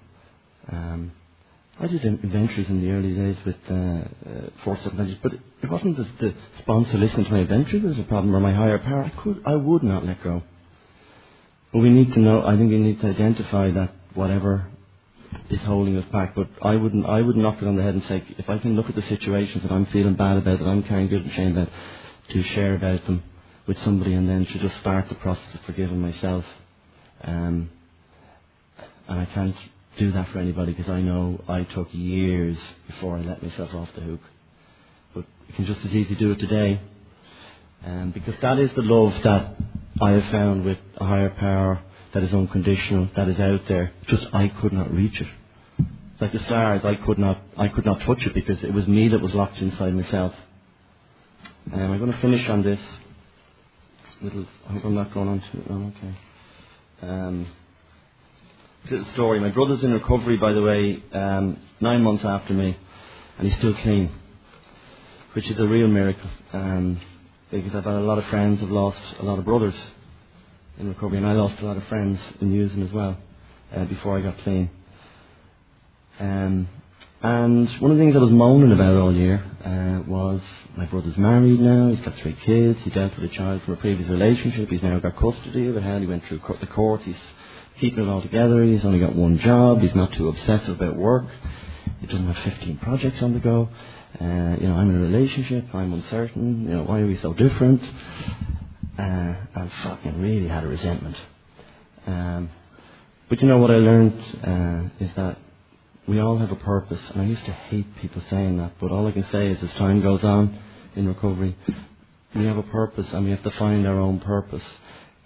I did inventories in the early days with foresight inventories, but it wasn't just the sponsor listening to my inventories that was a problem, or my higher power. I would not let go. But we need to know, I think we need to identify that whatever is holding us back. But I would knock it on the head and say, if I can look at the situations that I'm feeling bad about, that I'm carrying guilt and shame about, to share about them with somebody, and then to just start the process of forgiving myself. And I can't do that for anybody, because I know I took years before I let myself off the hook. But you can just as easily do it today. Because that is the love that I have found with a higher power, that is unconditional, that is out there. Just I could not reach it. It's like the stars, I could not touch it, because it was me that was locked inside myself. I'm going to finish on this little. I hope I'm not going on too long. Okay. Little story. My brother's in recovery, by the way, 9 months after me, and he's still clean, which is a real miracle. Because I've had a lot of friends who've lost a lot of brothers in recovery, and I lost a lot of friends in using as well before I got clean. And one of the things I was moaning about all year was my brother's married now, he's got 3 kids, he dealt with a child from a previous relationship, he's now got custody of it, he went through the court, he's keeping it all together, he's only got 1 job, he's not too obsessive about work, he doesn't have 15 projects on the go. I'm in a relationship, I'm uncertain, why are we so different? And fucking really had a resentment. But what I learned is that we all have a purpose, and I used to hate people saying that, but all I can say is as time goes on in recovery, we have a purpose, and we have to find our own purpose.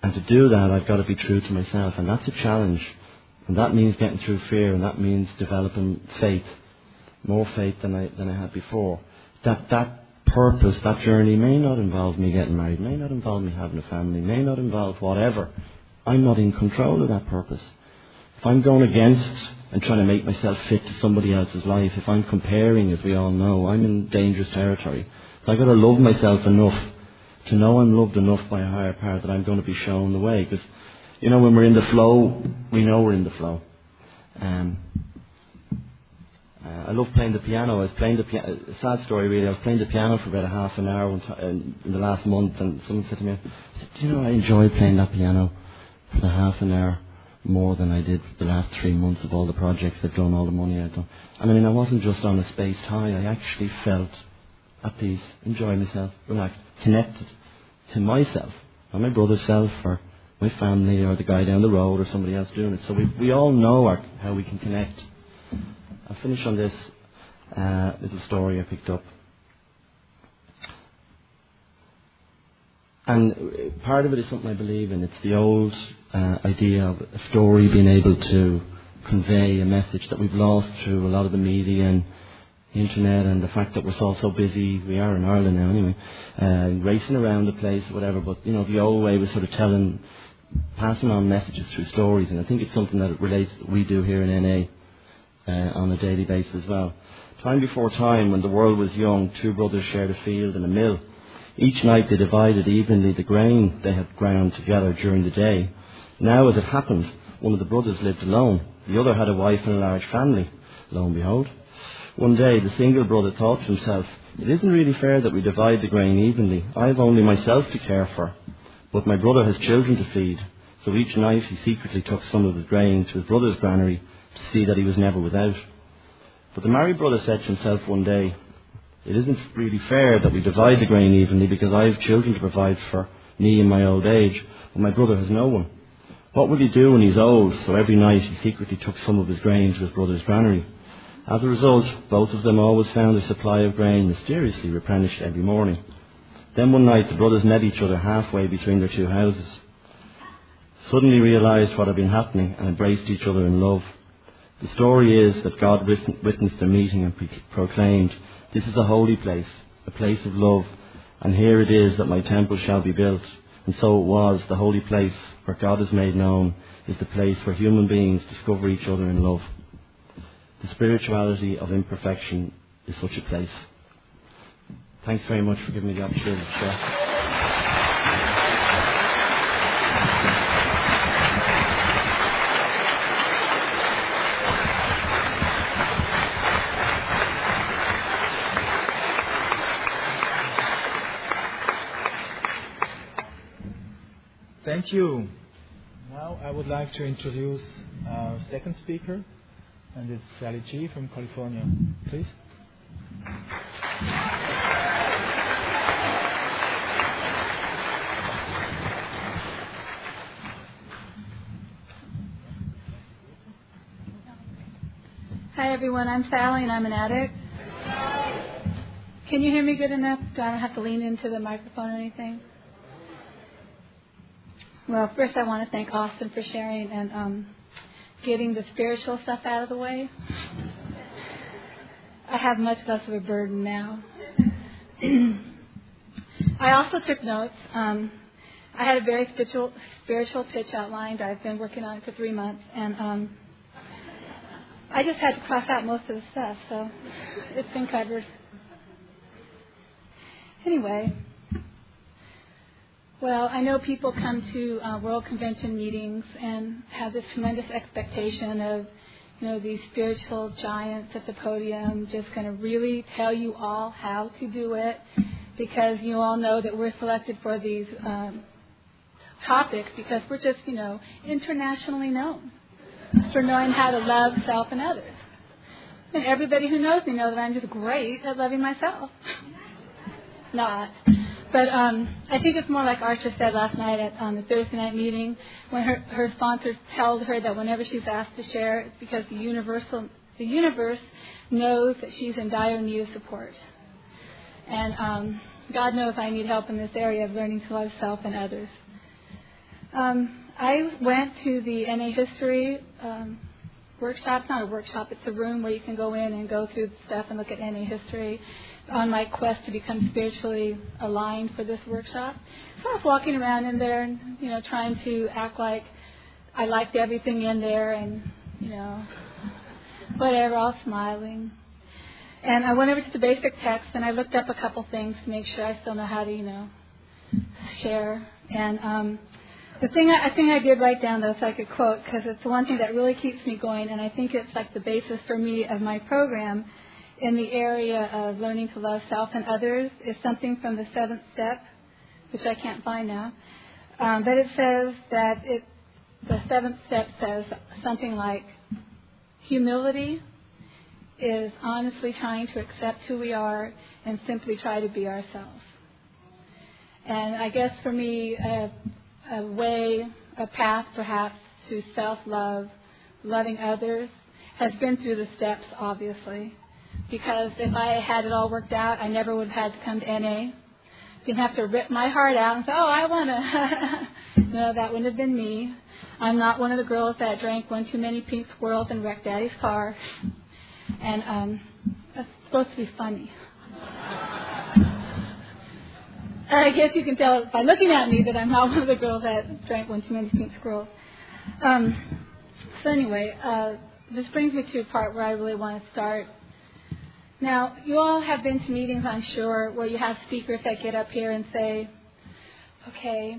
And to do that, I've got to be true to myself, and that's a challenge. And that means getting through fear, and that means developing faith. More faith than I had before. That purpose, that journey may not involve me getting married, may not involve me having a family, may not involve whatever. I'm not in control of that purpose. If I'm going against and trying to make myself fit to somebody else's life, if I'm comparing, as we all know, I'm in dangerous territory. So I've got to love myself enough to know I'm loved enough by a higher power that I'm going to be shown the way. Because, when we're in the flow, we know we're in the flow. I love playing the piano. I was playing the piano. A sad story, really. I was playing the piano for about a half an hour in the last month, and someone said to me, "Do you know I enjoy playing that piano for the half an hour more than I did the last 3 months of all the projects I've done, all the money I've done." And I wasn't just on a spaced high. I actually felt at peace, enjoying myself, relaxed, connected to myself, not my brother's self or my family or the guy down the road or somebody else doing it. So we all know how we can connect. I'll finish on this little story I picked up. And part of it is something I believe in. It's the old idea of a story being able to convey a message that we've lost through a lot of the media and the internet, and the fact that we're all so busy. We are in Ireland now anyway, racing around the place or whatever. But the old way was sort of passing on messages through stories, and I think it's something that relates that we do here in NA. On a daily basis as well. Time before time, when the world was young, 2 brothers shared a field and a mill. Each night they divided evenly the grain they had ground together during the day. Now, as it happened, one of the brothers lived alone. The other had a wife and a large family. Lo and behold. One day, the single brother thought to himself, "It isn't really fair that we divide the grain evenly. I have only myself to care for, but my brother has children to feed." So each night he secretly took some of his grain to his brother's granary to see that he was never without. But the married brother said to himself one day, "It isn't really fair that we divide the grain evenly because I have children to provide for me in my old age, but my brother has no one. What will he do when he's old?" So every night he secretly took some of his grain to his brother's granary. As a result, both of them always found their supply of grain mysteriously replenished every morning. Then one night the brothers met each other halfway between their two houses, suddenly realized what had been happening and embraced each other in love. The story is that God witnessed their meeting and proclaimed, "This is a holy place, a place of love, and here it is that my temple shall be built." And so it was. The holy place where God is made known is the place where human beings discover each other in love. The spirituality of imperfection is such a place. Thanks very much for giving me the opportunity to share. Thank you. Now I would like to introduce our second speaker, and it's Sally G. from California. Please. Hi everyone, I'm Sally and I'm an addict. Can you hear me good enough? Do I not have to lean into the microphone or anything? Well, first I want to thank Austin for sharing and getting the spiritual stuff out of the way. I have much less of a burden now. I also took notes. I had a very spiritual pitch outlined. I've been working on it for 3 months, and I just had to cross out most of the stuff, so it's been covered. Anyway, well, I know people come to World Convention meetings and have this tremendous expectation of, these spiritual giants at the podium just going to really tell you all how to do it, because you all know that we're selected for these topics because we're just, internationally known for knowing how to love self and others. And everybody who knows me knows that I'm just great at loving myself. Not. But I think it's more like Archer said last night at the Thursday night meeting, when her sponsor told her that whenever she's asked to share, it's because the universe knows that she's in dire need of support. And God knows I need help in this area of learning to love self and others. I went to the NA History workshop. It's not a workshop, it's a room where you can go in and go through the stuff and look at NA History on my quest to become spiritually aligned for this workshop. So I was walking around in there and, trying to act like I liked everything in there and, whatever, all smiling. And I went over to the basic text and I looked up a couple things to make sure I still know how to, share. And the thing I did write down, though, so I could quote, because it's the one thing that really keeps me going, and I think it's like the basis for me of my program in the area of learning to love self and others, is something from the 7th step, which I can't find now. But it says that the 7th step says something like, humility is honestly trying to accept who we are and simply try to be ourselves. And I guess for me, a path perhaps to self-love, loving others, has been through the steps, obviously. Because if I had it all worked out, I never would have had to come to NA. Didn't have to rip my heart out and say, I want to. No, that wouldn't have been me. I'm not one of the girls that drank one too many pink squirrels and wrecked Daddy's car. And that's supposed to be funny. I guess you can tell by looking at me that I'm not one of the girls that drank one too many pink squirrels. So anyway, this brings me to a part where I really want to start. Now, you all have been to meetings, I'm sure, where you have speakers that get up here and say, okay,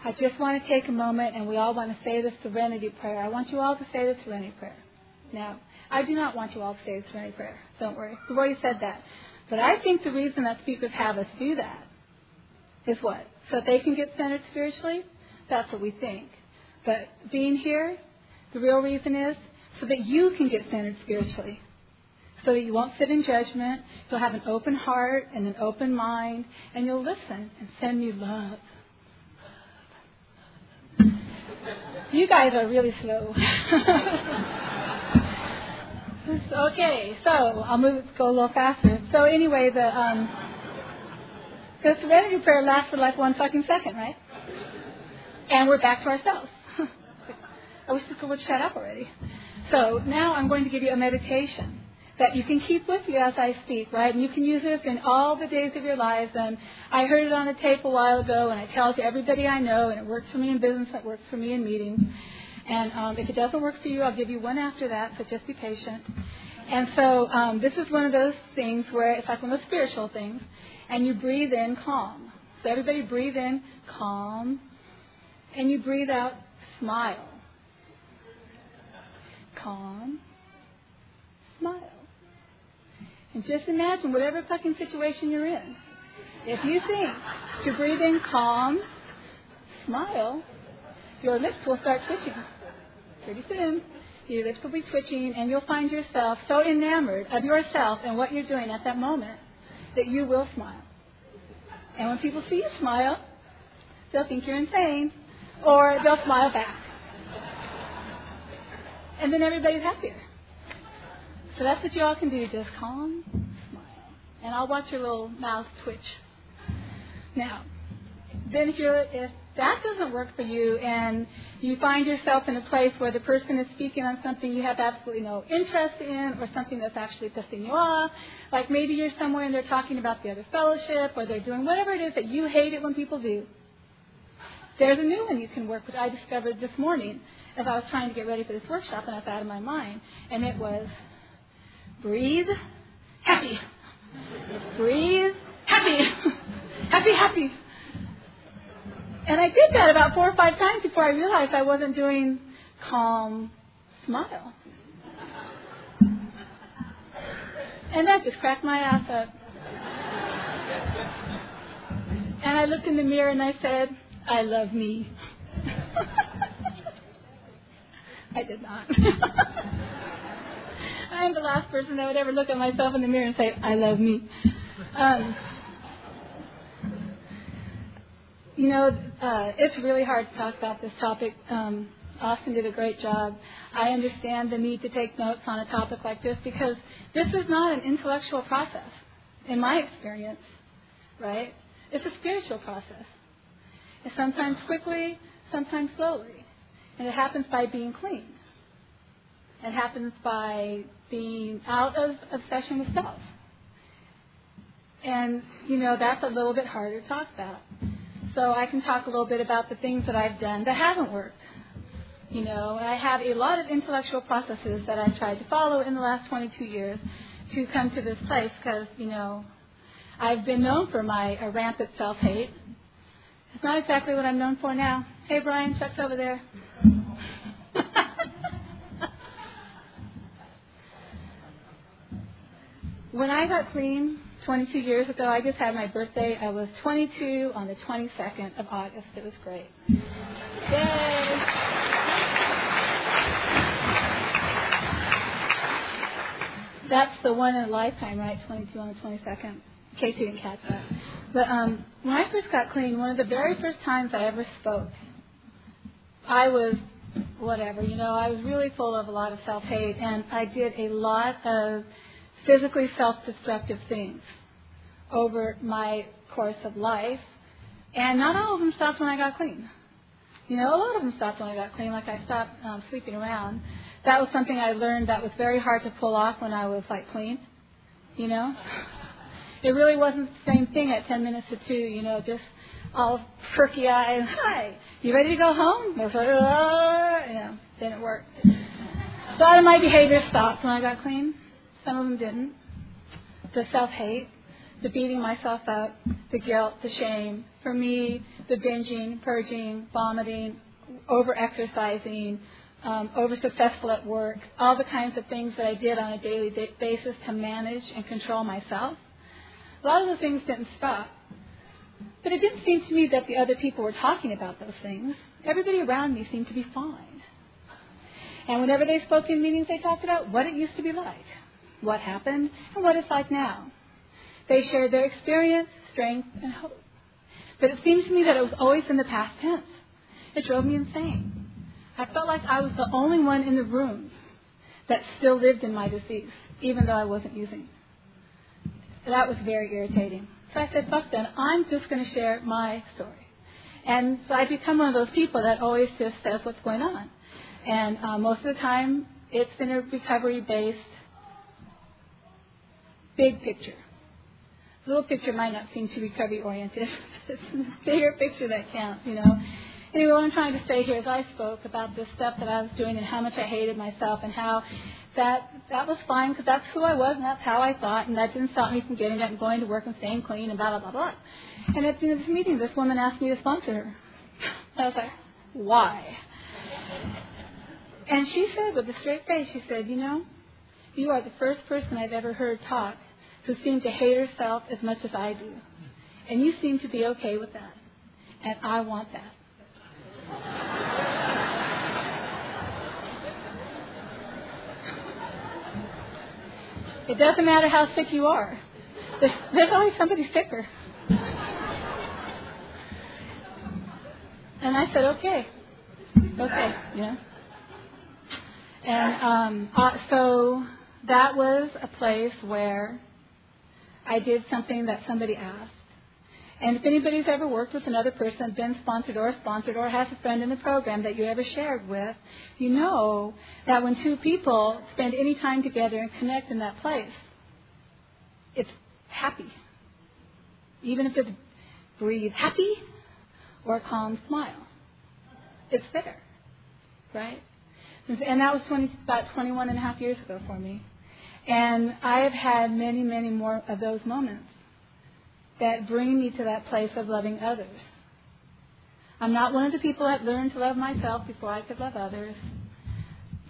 I just want to take a moment and we all want to say the Serenity Prayer. I want you all to say the Serenity Prayer. Now, I do not want you all to say the Serenity Prayer. Don't worry. We've already said that. But I think the reason that speakers have us do that is what? So that they can get centered spiritually? That's what we think. But being here, the real reason is so that you can get centered spiritually. So that you won't sit in judgment. You'll have an open heart and an open mind. And you'll listen and send me love. You guys are really slow. Okay, so I'll go a little faster. So anyway, the Serenity Prayer lasts for like 1 fucking second, right? And we're back to ourselves. I wish this would shut up already. So now I'm going to give you a meditation that you can keep with you as I speak, right? And you can use this in all the days of your lives. And I heard it on a tape a while ago, and I tell it to everybody I know, and it works for me in business, it works for me in meetings. And if it doesn't work for you, I'll give you one after that, so just be patient. And so this is one of those things where it's like one of those spiritual things, and you breathe in calm. So everybody breathe in calm, and you breathe out smile. Calm, smile. And just imagine whatever fucking situation you're in. If you think to breathe in calm, smile, your lips will start twitching. Pretty soon, your lips will be twitching, and you'll find yourself so enamored of yourself and what you're doing at that moment that you will smile. And when people see you smile, they'll think you're insane, or they'll smile back. And then everybody's happier. So that's what you all can do, just calm, smile. And I'll watch your little mouth twitch. Now, then if that doesn't work for you and you find yourself in a place where the person is speaking on something you have absolutely no interest in or something that's actually pissing you off, like maybe you're somewhere and they're talking about the other fellowship or they're doing whatever it is that you hate it when people do, there's a new one you can work with. I discovered this morning as I was trying to get ready for this workshop and I was out of my mind. And it was breathe, happy. Breathe, happy. Happy, happy. And I did that about 4 or 5 times before I realized I wasn't doing calm, smile. And that just cracked my ass up. And I looked in the mirror and I said, I love me. I did not. I'm the last person that would ever look at myself in the mirror and say, I love me. It's really hard to talk about this topic. Austin did a great job. I understand the need to take notes on a topic like this because this is not an intellectual process, in my experience, right? It's a spiritual process. It's sometimes quickly, sometimes slowly. And it happens by being clean. It happens by being out of obsession with self. And, that's a little bit harder to talk about. So I can talk a little bit about the things that I've done that haven't worked. I have a lot of intellectual processes that I've tried to follow in the last 22 years to come to this place because, I've been known for my rampant self-hate. It's not exactly what I'm known for now. Hey, Brian, Chuck's over there. When I got clean 22 years ago, I just had my birthday. I was 22 on the 22nd of August. It was great. Yay! That's the one in a lifetime, right? 22 on the 22nd. In case you didn't catch that. But when I first got clean, one of the very first times I ever spoke, I was whatever. I was really full of a lot of self-hate, and I did a lot of physically self-destructive things over my course of life. And not all of them stopped when I got clean. A lot of them stopped when I got clean, like I stopped sleeping around. That was something I learned that was very hard to pull off when I was, clean. It really wasn't the same thing at 10 minutes to 2, just all perky-eyed. Hi, you ready to go home? I was like, didn't work. A lot of my behavior stopped when I got clean. Some of them didn't. the self-hate, the beating myself up, the guilt, the shame. For me, the binging, purging, vomiting, over-exercising, over-successful at work, all the kinds of things that I did on a daily basis to manage and control myself. A lot of those things didn't stop. But it didn't seem to me that the other people were talking about those things. Everybody around me seemed to be fine. And whenever they spoke in meetings, they talked about what it used to be like, what happened, and what it's like now. They shared their experience, strength, and hope. But it seemed to me that it was always in the past tense. It drove me insane. I felt like I was the only one in the room that still lived in my disease, even though I wasn't using. That was very irritating. So I said, fuck that. I'm just going to share my story. And so I become one of those people that always just says what's going on. And most of the time, it's in a recovery-based big picture. The little picture might not seem too recovery-oriented. It's the bigger picture that counts, you know. Anyway, what I'm trying to say here is I spoke about the stuff that I was doing and how much I hated myself and how that was fine because that's who I was and that's how I thought, and that didn't stop me from getting up and going to work and staying clean and blah, blah, blah, blah. And at the end of this meeting, this woman asked me to sponsor her. I was like, why? And she said with a straight face, she said, you know, you are the first person I've ever heard talk who seemed to hate herself as much as I do. And you seem to be okay with that. And I want that. It doesn't matter how sick you are. There's always somebody sicker. And I said, okay, you know. And so that was a place where I did something that somebody asked. And if anybody's ever worked with another person, been sponsored or has a friend in the program that you ever shared with, you know that when two people spend any time together and connect in that place, it's happy. Even if it's breathe happy or a calm smile. It's there, right? And that was about 21 and a half years ago for me. And I have had many, many more of those moments that bring me to that place of loving others. I'm not one of the people that learned to love myself before I could love others.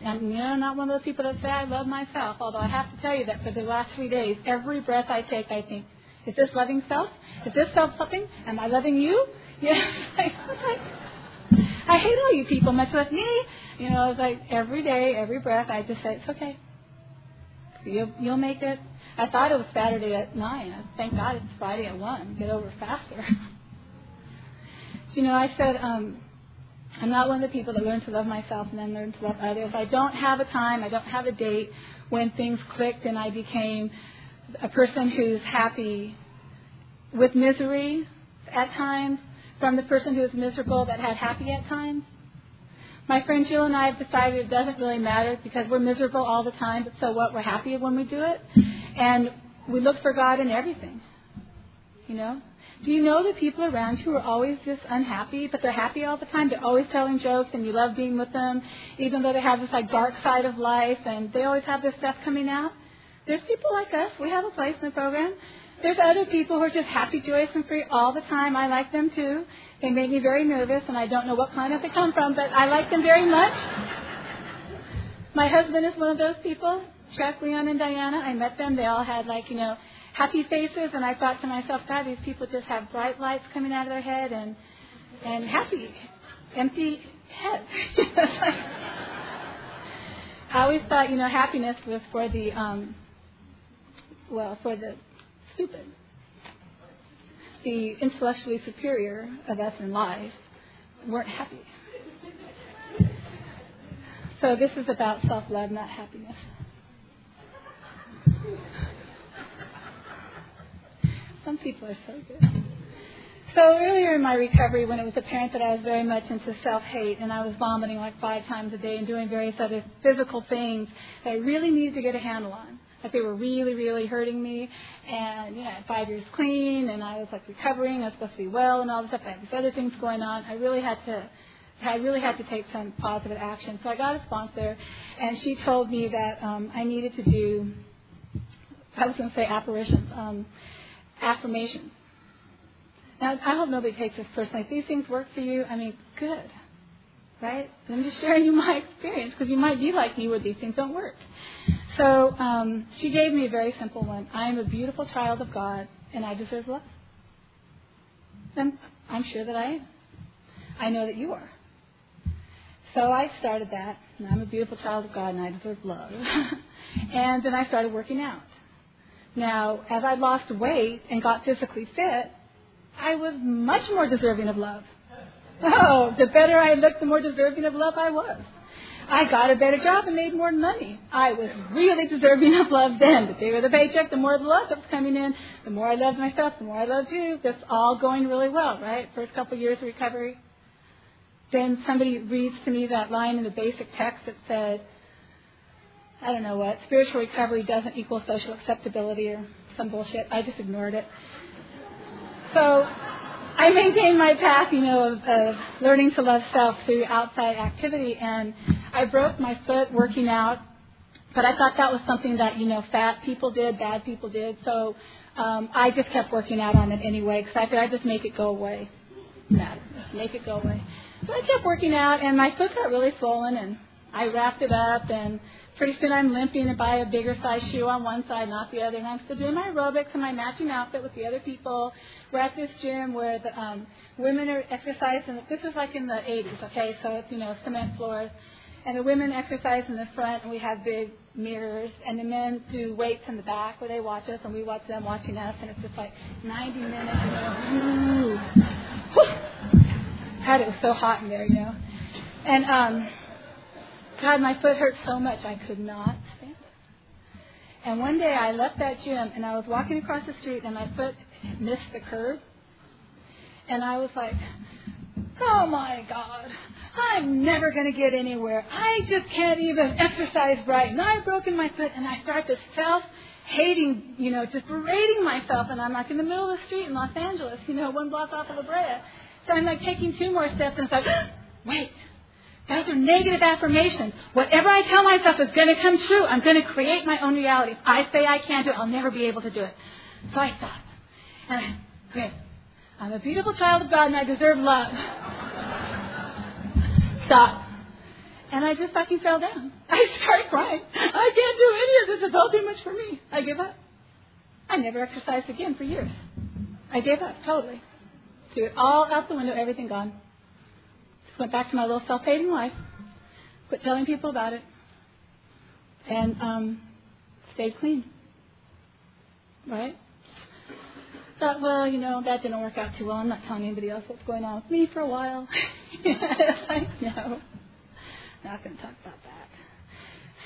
And, you know, I'm not one of those people that say I love myself, although I have to tell you that for the last 3 days, every breath I take, I think, is this loving self? Is this self-loving? Am I loving you? Yes. I hate all you people, much less me. You know, it's like every day, every breath, I just say, it's okay. You'll make it. I thought it was Saturday at 9. Thank God it's Friday at 1. Get over faster. You know, I said, I'm not one of the people that learn to love myself and then learn to love others. I don't have a time, I don't have a date when things clicked and I became a person who's happy with misery at times from the person who is miserable that had happy at times. My friend Jill and I have decided it doesn't really matter because we're miserable all the time, but so what? We're happy when we do it. And we look for God in everything. You know? Do you know the people around you who are always just unhappy, but they're happy all the time? They're always telling jokes and you love being with them, even though they have this like dark side of life and they always have this stuff coming out. There's people like us. We have a place in the program. There's other people who are just happy, joyous, and free all the time. I like them too. They make me very nervous, and I don't know what planet they come from, but I like them very much. My husband is one of those people, Chuck, Leon, and Diana. I met them. They all had happy faces, and I thought to myself, God, these people just have bright lights coming out of their head and happy, empty heads. I always thought, happiness was for the stupid. The intellectually superior of us in life weren't happy. So this is about self-love, not happiness. Some people are so good. So earlier in my recovery, when it was apparent that I was very much into self-hate and I was vomiting like 5 times a day and doing various other physical things that I really needed to get a handle on, like they were really, really hurting me, and I had 5 years clean, and I was recovering, I was supposed to be well, and all this stuff. I had these other things going on. I really had to take some positive action. So I got a sponsor, and she told me that I needed to do I was going to say apparitions, affirmations. Now, I hope nobody takes this personally. If these things work for you, I mean, good, right? I'm just sharing you my experience because you might be like me where these things don't work. So she gave me a very simple one. I am a beautiful child of God, and I deserve love. And I'm sure that I am. I know that you are. So I started that, and I'm a beautiful child of God, and I deserve love. And then I started working out. Now, as I lost weight and got physically fit, I was much more deserving of love. Oh, the better I looked, the more deserving of love I was. I got a better job and made more money. I was really deserving of love then. The bigger the paycheck, the more the love that was coming in. The more I loved myself, the more I loved you. That's all going really well, right? First couple of years of recovery. Then somebody reads to me that line in the basic text that said, I don't know what, spiritual recovery doesn't equal social acceptability or some bullshit. I just ignored it. So I maintained my path, of learning to love self through outside activity, and I broke my foot working out, but I thought that was something that, fat people did, bad people did, so I just kept working out on it anyway, because I figured I'd just make it go away. Make it go away. So I kept working out, and my foot got really swollen, and I wrapped it up, and pretty soon I'm limping and buy a bigger size shoe on one side, not the other. And I'm still doing my aerobics and my matching outfit with the other people. We're at this gym where the women are exercising. This is like in the 80s, okay? So it's, cement floors. And the women exercise in the front, and we have big mirrors. And the men do weights in the back where they watch us, and we watch them watching us. And it's just like 90 minutes, God, it was so hot in there, And, God, my foot hurt so much I could not stand it. And one day I left that gym and I was walking across the street and my foot missed the curb. And I was like, oh my God, I'm never going to get anywhere. I just can't even exercise right. And I've broken my foot and I start this self-hating, just berating myself. And I'm like in the middle of the street in Los Angeles, 1 block off of La Brea. So I'm like taking 2 more steps and it's like, wait. Those are negative affirmations. Whatever I tell myself is going to come true. I'm going to create my own reality. If I say I can't do it, I'll never be able to do it. So I stopped. And I'm a beautiful child of God and I deserve love. Stop. And I just fucking fell down. I started crying. I can't do any of this. It's all too much for me. I give up. I never exercised again for years. I gave up totally. Threw it all out the window, everything gone. Went back to my little self-hating life, quit telling people about it, and stayed clean. Right? Thought, well, that didn't work out too well. I'm not telling anybody else what's going on with me for a while. No, not going to talk about that.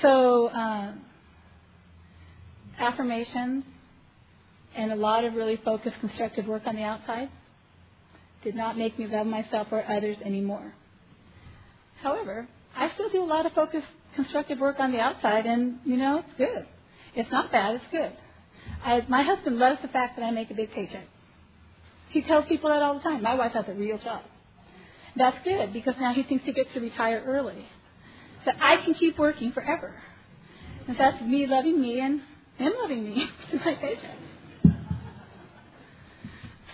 So, affirmations and a lot of really focused, constructive work on the outside did not make me love myself or others anymore. However, I still do a lot of focused, constructive work on the outside, and, it's good. It's not bad, it's good. My husband loves the fact that I make a big paycheck. He tells people that all the time. My wife has a real job. That's good, because now he thinks he gets to retire early. So I can keep working forever. And that's me loving me and him loving me to my paycheck.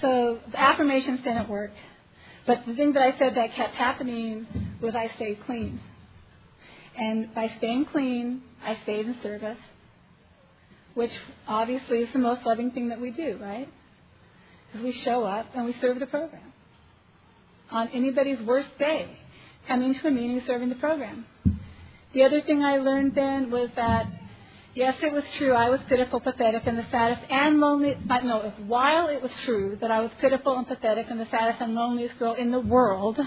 So the affirmations didn't work. But the thing that I said that kept happening was I stayed clean. And by staying clean, I stayed in service, which obviously is the most loving thing that we do, right? Because we show up and we serve the program. On anybody's worst day, coming to a meeting, serving the program. The other thing I learned then was that, yes, it was true. I was pitiful, pathetic, and the saddest and loneliest. No, while it was true that I was pitiful and pathetic and the saddest and loneliest girl in the world,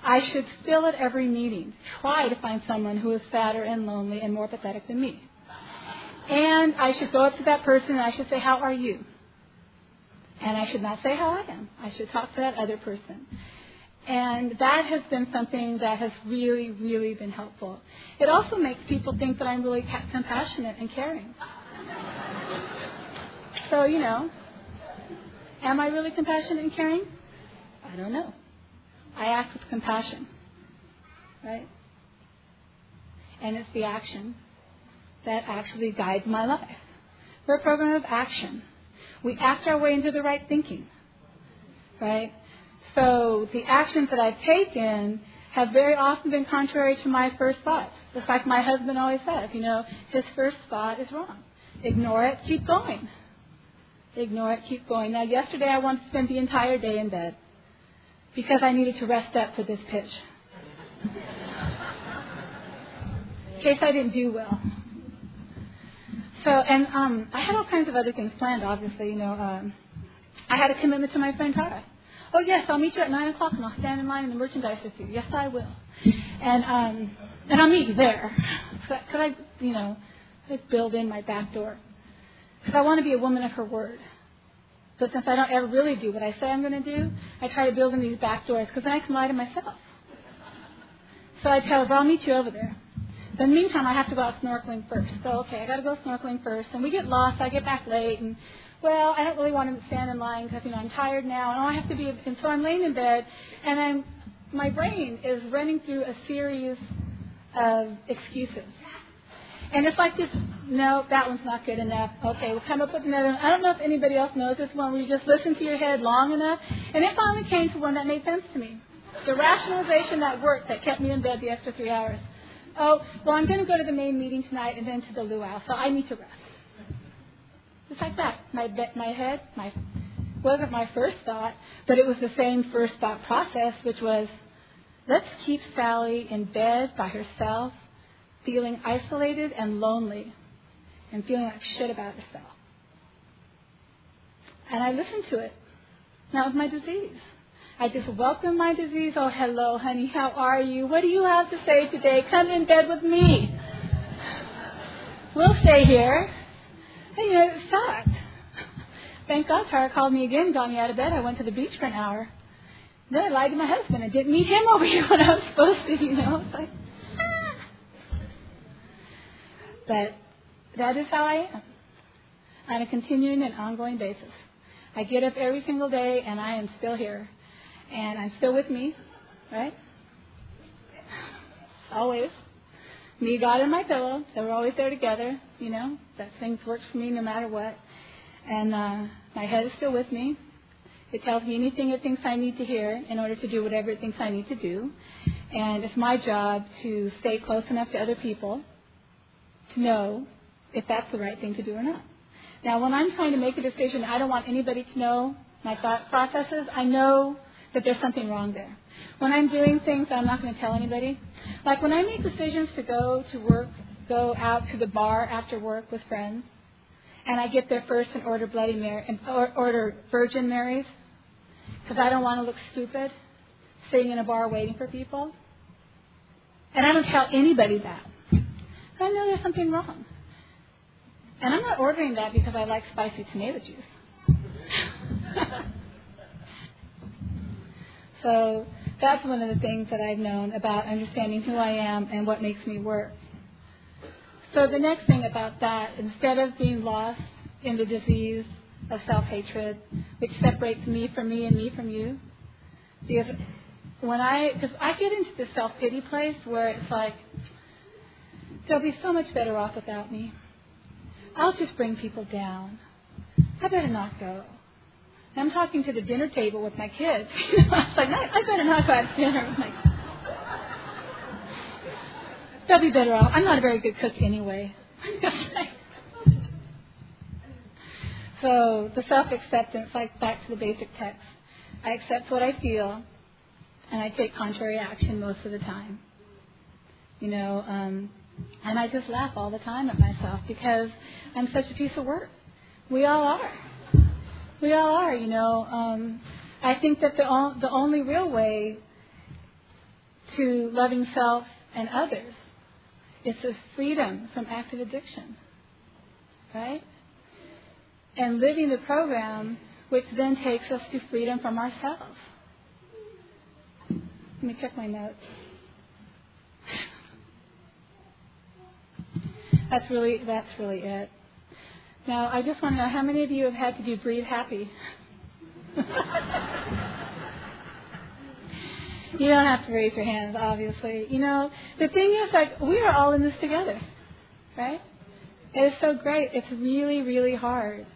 I should still at every meeting try to find someone who is sadder and lonely and more pathetic than me. And I should go up to that person and I should say, how are you? And I should not say how I am. I should talk to that other person. And that has been something that has really, really been helpful. It also makes people think that I'm really compassionate and caring. So, am I really compassionate and caring? I don't know. I act with compassion, right? And it's the action that actually guides my life. We're a program of action. We act our way into the right thinking, right? So the actions that I've taken have very often been contrary to my first thoughts. It's like my husband always says, his first thought is wrong. Ignore it, keep going. Ignore it, keep going. Now, yesterday I wanted to spend the entire day in bed because I needed to rest up for this pitch. In case I didn't do well. So, and I had all kinds of other things planned, obviously. I had a commitment to my friend Tara. Oh, yes, I'll meet you at 9 o'clock and I'll stand in line in the merchandise with you. Yes, I will. And I'll meet you there. Could I, just build in my back door? Because I want to be a woman of her word. But since I don't ever really do what I say I'm going to do, I try to build in these back doors because then I can lie to myself. So I tell her, well, I'll meet you over there. But in the meantime, I have to go out snorkeling first. So, okay, I got to go snorkeling first. And we get lost. I get back late. And, well, I don't really want to stand in line because, I'm tired now. And I have to be. And so I'm laying in bed. And my brain is running through a series of excuses. And it's like this, no, that one's not good enough. Okay, we'll come up with another one. I don't know if anybody else knows this one where you just listen to your head long enough. And it finally came to one that made sense to me. The rationalization that worked that kept me in bed the extra 3 hours. Oh, well, I'm going to go to the main meeting tonight and then to the luau, so I need to rest. Just like that. My head wasn't my first thought, but it was the same first thought process, which was, let's keep Sally in bed by herself, feeling isolated and lonely, and feeling like shit about herself. And I listened to it. That was my disease. I just welcomed my disease. Oh, hello, honey. How are you? What do you have to say today? Come in bed with me. We'll stay here. And, it sucked. Thank God Tara called me again and got me out of bed. I went to the beach for an hour. Then I lied to my husband and didn't meet him over here when I was supposed to, It's like, But that is how I am on a continuing and ongoing basis. I get up every single day and I am still here. And I'm still with me, right? Always. Me, God, and my pillow. So we're always there together, That thing works for me no matter what. And my head is still with me. It tells me anything it thinks I need to hear in order to do whatever it thinks I need to do. And it's my job to stay close enough to other people to know if that's the right thing to do or not. Now, when I'm trying to make a decision, I don't want anybody to know my thought processes. I know that there's something wrong there. When I'm doing things, I'm not going to tell anybody. Like when I make decisions to go to work, go out to the bar after work with friends, and I get there first and order Bloody Mary and order Virgin Marys, because I don't want to look stupid sitting in a bar waiting for people. And I don't tell anybody that. I know there's something wrong. And I'm not ordering that because I like spicy tomato juice. So that's one of the things that I've known about understanding who I am and what makes me work. So the next thing about that, instead of being lost in the disease of self-hatred, which separates me from me and me from you, because I get into this self-pity place where it's like, they'll be so much better off without me. I'll just bring people down. I better not go. I'm talking to the dinner table with my kids. I was like, I better not go out to dinner with my kids. They'll be better off. I'm not a very good cook anyway. So the self-acceptance, like back to the basic text. I accept what I feel, and I take contrary action most of the time. And I just laugh all the time at myself because I'm such a piece of work. We all are. We all are, I think that the only real way to loving self and others is the freedom from active addiction, right? And living the program, which then takes us to freedom from ourselves. Let me check my notes. That's really it. Now, I just want to know how many of you have had to do Breathe Happy? You don't have to raise your hands, obviously. The thing is, we are all in this together, right? It is so great. It's really, really hard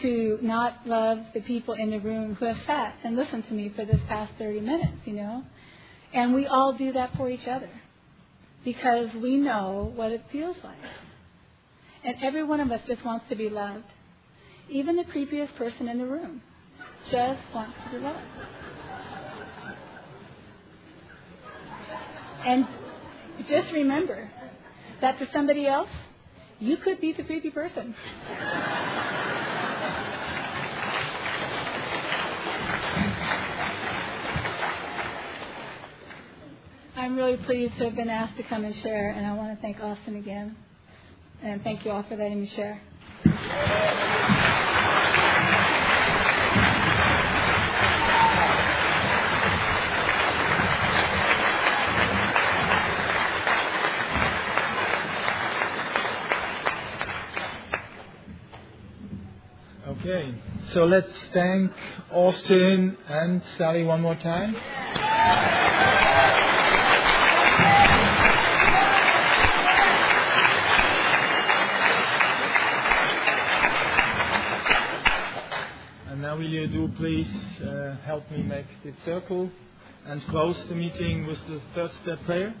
to not love the people in the room who have sat and listened to me for this past 30 minutes, you know. And we all do that for each other because we know what it feels like. And every one of us just wants to be loved. Even the creepiest person in the room just wants to be loved. And just remember that to somebody else, you could be the creepy person. I'm really pleased to have been asked to come and share, and I want to thank Austin again. And thank you all for letting me share. Okay, so let's thank Austin and Sally one more time. And now will you do please help me make the circle and close the meeting with the third step prayer?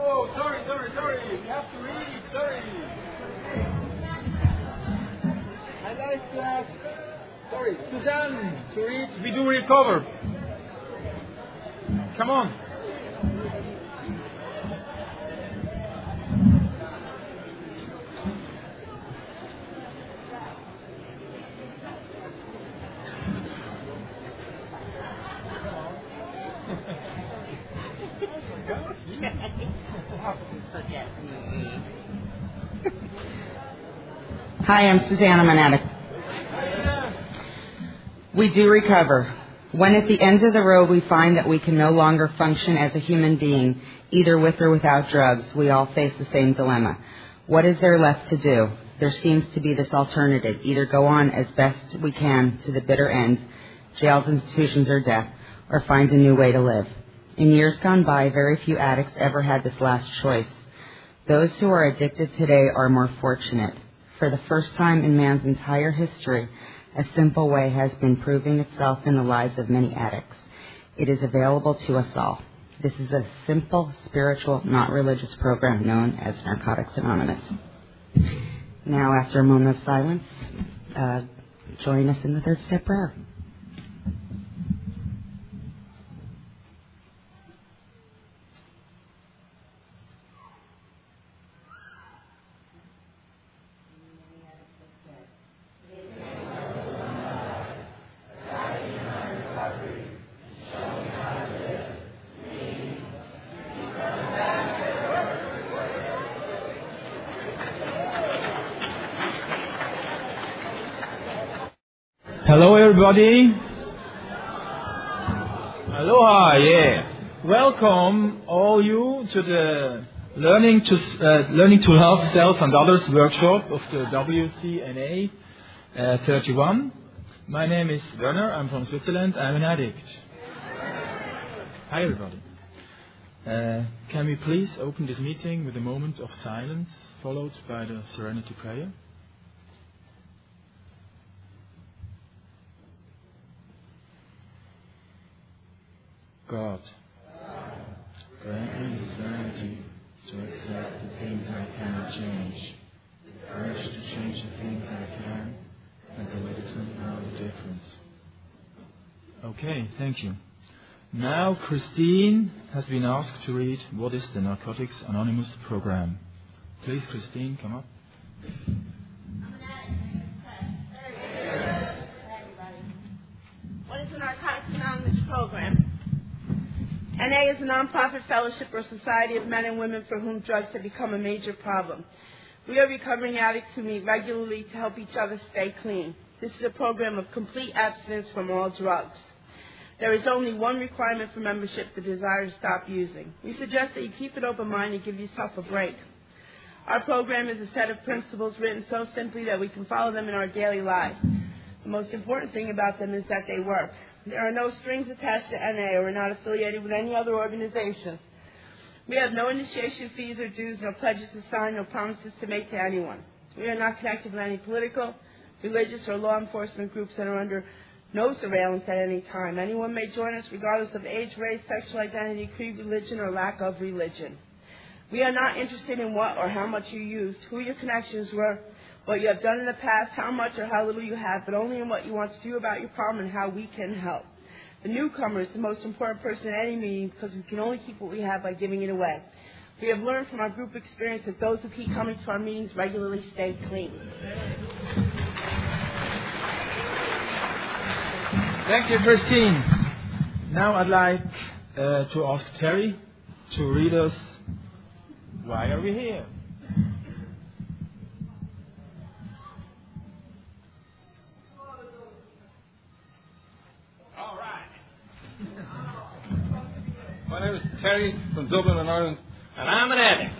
Oh, sorry. We have to read, sorry. I'd like to ask, Suzanne to read. We do recover. Come on. Hi, I'm Susanna, I'm an addict. We do recover. When at the end of the road we find that we can no longer function as a human being, either with or without drugs, we all face the same dilemma. What is there left to do? There seems to be this alternative, either go on as best we can to the bitter end, jails, institutions, or death, or find a new way to live. In years gone by, very few addicts ever had this last choice. Those who are addicted today are more fortunate. For the first time in man's entire history, a simple way has been proving itself in the lives of many addicts. It is available to us all. This is a simple, spiritual, not religious program known as Narcotics Anonymous. Now, after a moment of silence, join us in the third step prayer. Hello everybody. Aloha, yeah. Welcome all you to the Learning to Love Self and Others workshop of the WCNA 31. My name is Werner, I'm from Switzerland, I'm an addict. Hi everybody. Can we please open this meeting with a moment of silence followed by the Serenity Prayer? God, grant me the serenity to accept the things I cannot change, the courage to change the things I can, and to listen to know the difference. Okay, thank you. Now Christine has been asked to read what is the Narcotics Anonymous program. Please, Christine, come up. What is the Narcotics Anonymous program? NA is a non-profit fellowship or society of men and women for whom drugs have become a major problem. We are recovering addicts who meet regularly to help each other stay clean. This is a program of complete abstinence from all drugs. There is only one requirement for membership, the desire to stop using. We suggest that you keep an open mind and give yourself a break. Our program is a set of principles written so simply that we can follow them in our daily lives. The most important thing about them is that they work. There are no strings attached to NA, or we're not affiliated with any other organization. We have no initiation fees or dues, no pledges to sign, no promises to make to anyone. We are not connected with any political, religious, or law enforcement groups that are under no surveillance at any time. Anyone may join us regardless of age, race, sexual identity, creed, religion, or lack of religion. We are not interested in what or how much you used, who your connections were, what you have done in the past, how much or how little you have, but only in what you want to do about your problem and how we can help. The newcomer is the most important person at any meeting because we can only keep what we have by giving it away. We have learned from our group experience that those who keep coming to our meetings regularly stay clean. Thank you, Christine. Now I'd like to ask Terry to read us Why Are We Here? All right. My name is Terry from Dublin in Ireland, and I'm an addict.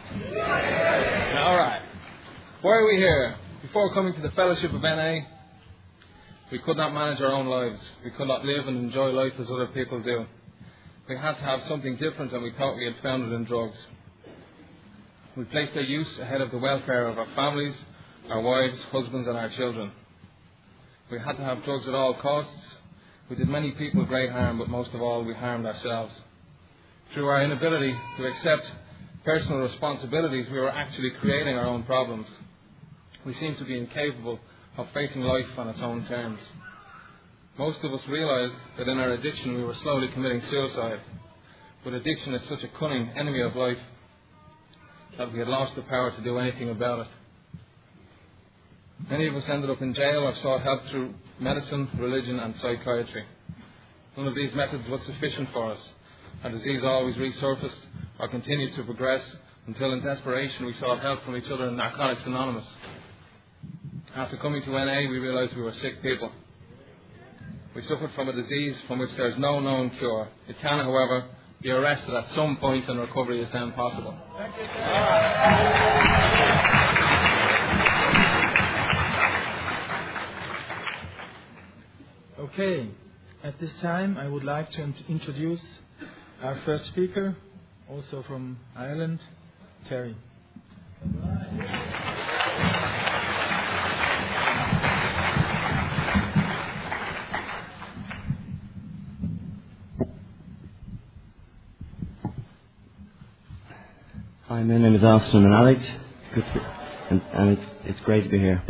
All right. Why are we here? Before coming to the Fellowship of NA, we could not manage our own lives. We could not live and enjoy life as other people do. We had to have something different than we thought we had found it in drugs. We placed their use ahead of the welfare of our families, our wives, husbands, and our children. We had to have drugs at all costs. We did many people great harm, but most of all, we harmed ourselves. Through our inability to accept personal responsibilities, we were actually creating our own problems. We seemed to be incapable of facing life on its own terms. Most of us realized that in our addiction we were slowly committing suicide. But addiction is such a cunning enemy of life that we had lost the power to do anything about it. Many of us ended up in jail or sought help through medicine, religion and psychiatry. None of these methods was sufficient for us. Our disease always resurfaced or continued to progress until in desperation we sought help from each other in Narcotics Anonymous. After coming to NA, we realized we were sick people. We suffered from a disease from which there is no known cure. It can, however, be arrested at some point and recovery is then possible. Okay, at this time I would like to introduce our first speaker, also from Ireland, Terry. Hi, my name is Austin. I'm an addict. Good to be, and it's great to be here.